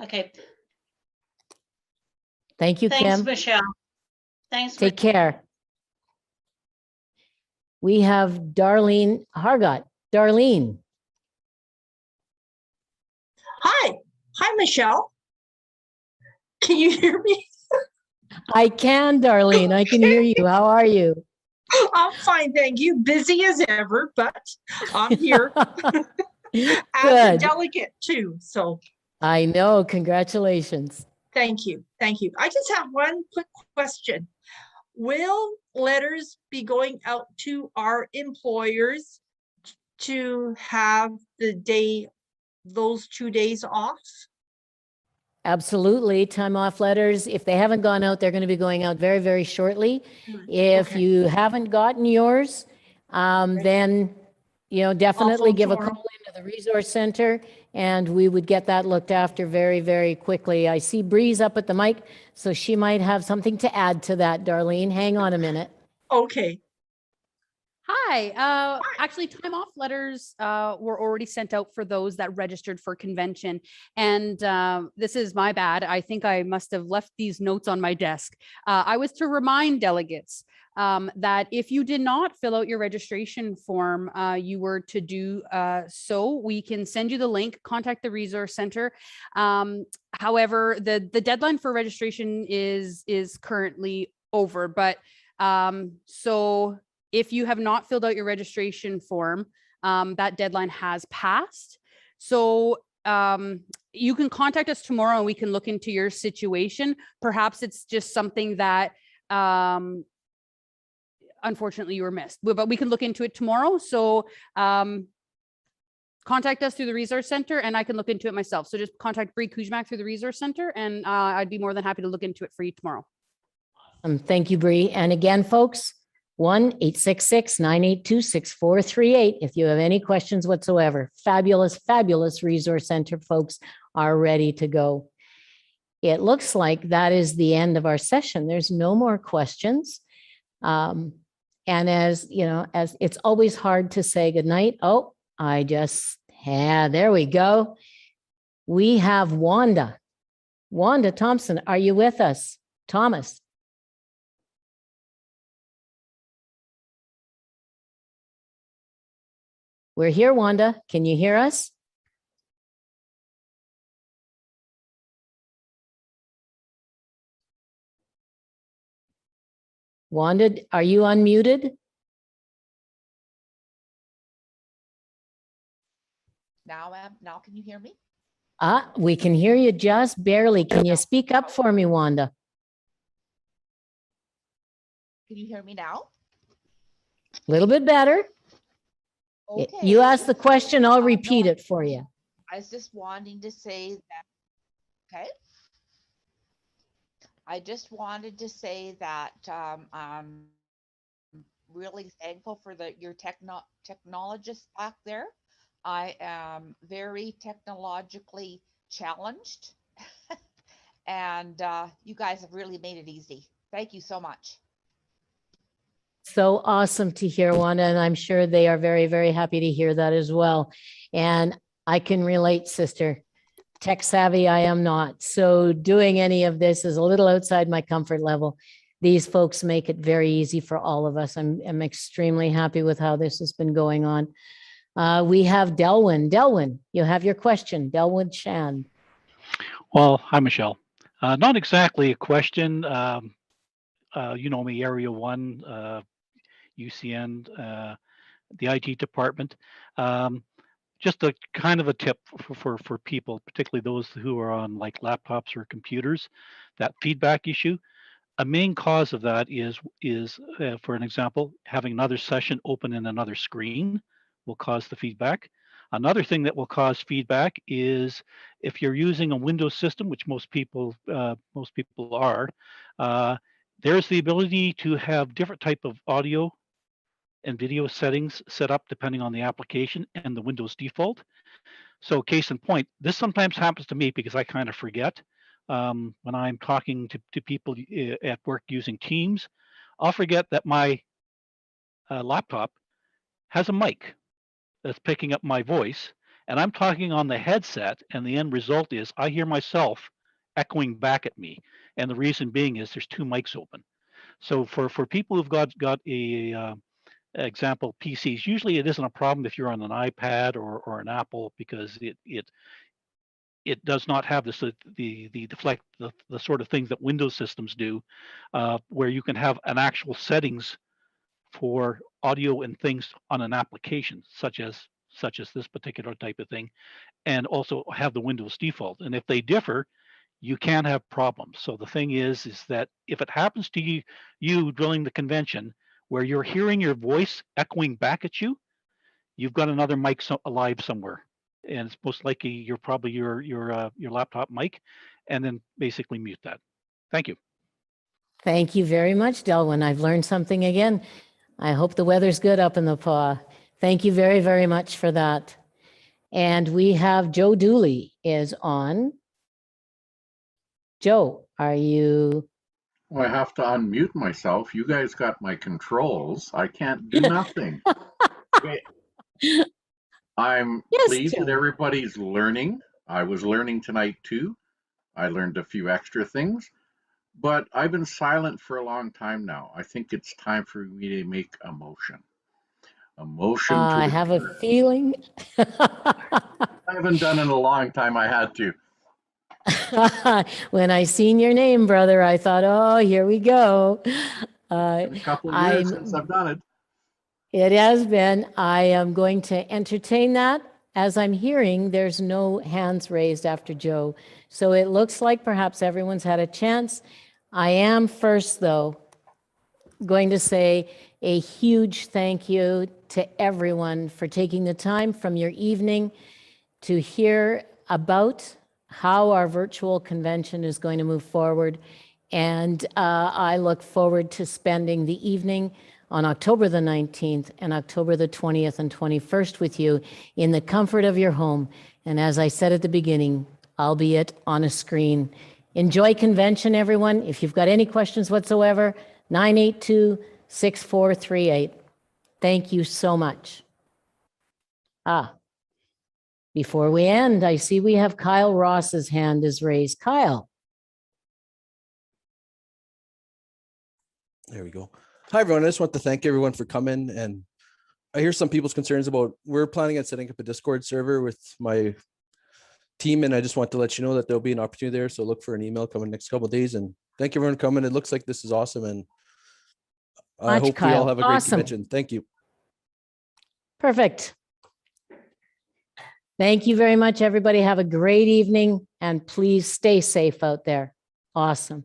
Okay.
Thank you,
Thanks,
Kim.
Michelle. Thanks.
Take care. We have Darlene Hargott. Darlene.
Hi. Hi, Michelle. Can you hear me?
I can, Darlene. I can hear you. How are you?
I'm fine, thank you. Busy as ever, but I'm here. As a
Good.
delegate too, so
I know. Congratulations.
thank you. Thank you. I just have one quick question. Will letters be going out to our employers to have those 2 days off?
Absolutely. Time off letters, if they haven't gone out, they're going to be going out very, very shortly. If you haven't gotten yours, then, definitely give a call into the resource center and we would get that looked after very, very quickly. I see Bree's up at the mic, so she might have something to add to that, Darlene. Hang on a minute.
Okay.
Hi. Actually, time off letters were already sent out for those that registered for convention. And this is my bad. I think I must have left these notes on my desk. I was to remind delegates that if you did not fill out your registration form, you were to do so. We can send you the link, contact the resource center. However, the deadline for registration is currently over. But so if you have not filled out your registration form, that deadline has passed. So you can contact us tomorrow and we can look into your situation. Perhaps it's just something that unfortunately you were missed, but we can look into it tomorrow. So contact us through the resource center and I can look into it myself. So just contact Bree Kuzmak through the resource center and I'd be more than happy to look into it for you tomorrow.
Thank you, Bree. And again, folks, 1-866-982-6438 if you have any questions whatsoever. Fabulous, fabulous resource center folks are ready to go. It looks like that is the end of our session. There's no more questions. And as you know, as it's always hard to say goodnight. Oh, there we go. We have Wanda. Wanda Thompson, are you with us? Thomas. We're here, Wanda. Can you hear us? Wanda, are you unmuted?
Now can you hear me?
We can hear you just barely. Can you speak up for me, Wanda?
Can you hear me now?
A little bit better.
Okay.
You asked the question, I'll
No,
repeat it for you.
I was just wanting to say that, okay. I just wanted to say that I'm really thankful for your technologists back there. I am very technologically challenged, and you guys have really made it easy. Thank you so much.
So awesome to hear, Wanda, and I'm sure they are very, very happy to hear that as well. And I can relate, sister. Tech savvy, I am not. So doing any of this is a little outside my comfort level. These folks make it very easy for all of us. I'm extremely happy with how this has been going on. We have Delwyn. Delwyn, you have your question. Delwyn Shand.
Well, hi, Michelle. Not exactly a question. You know me, Area 1, UCN, the IT department. Just a kind of a tip for people, particularly those who are on like laptops or computers, that feedback issue. A main cause of that is for an example, having another session open in another screen will cause the feedback. Another thing that will cause feedback is if you're using a Windows system, which most people are, there's the ability to have different type of audio and video settings set up depending on the application and the Windows default. So case in point, this sometimes happens to me because I kind of forget. When I'm talking to people at work using Teams, I'll forget that my laptop has a mic that's picking up my voice, and I'm talking on the headset, and the end result is I hear myself echoing back at me. And the reason being is there's two mics open. So for people who've got a example PCs, usually it isn't a problem if you're on an iPad or an Apple because it does not have the sort of things that Windows systems do, where you can have an actual settings for audio and things on an application, such as this particular type of thing, and also have the Windows default. And if they differ, you can have problems. So the thing is that if it happens to you during the convention where you're hearing your voice echoing back at you, you've got another mic alive somewhere, and it's most likely you're probably your laptop mic, and then basically mute that. Thank you.
Thank you very much, Delwyn. I've learned something again. I hope the weather's good up in the paw. Thank you very, very much for that. And we have Joe Dooley is on. Joe, are you?
Well, I have to unmute myself. You guys got my controls. I can't do nothing. I'm pleased that everybody's learning. I was learning tonight too. I learned a few extra things, but I've been silent for a long time now. I think it's time for me to make a motion. A motion to
I have a feeling.
I haven't done it in a long time. I had to.
When I seen your name, brother, I thought, oh, here we go.
A couple of years since I've done it.
It has been. I am going to entertain that. As I'm hearing, there's no hands raised after Joe. So it looks like perhaps everyone's had a chance. I am first, though, going to say a huge thank you to everyone for taking the time from your evening to hear about how our virtual convention is going to move forward. And I look forward to spending the evening on October the 19th and October the 20th and 21st with you in the comfort of your home. And as I said at the beginning, albeit on a screen. Enjoy convention, everyone. If you've got any questions whatsoever, 982-6438. Thank you so much. Before we end, I see we have Kyle Ross's hand is raised. Kyle.
There we go. Hi, everyone. I just want to thank everyone for coming. And I hear some people's concerns about, we're planning on setting up a Discord server with my team. And I just want to let you know that there'll be an opportunity there. So look for an email coming next couple of days. And thank everyone for coming. It looks like this is awesome. And I hope we all have a great convention. Thank you.
Perfect. Thank you very much, everybody. Have a great evening. And please stay safe out there. Awesome.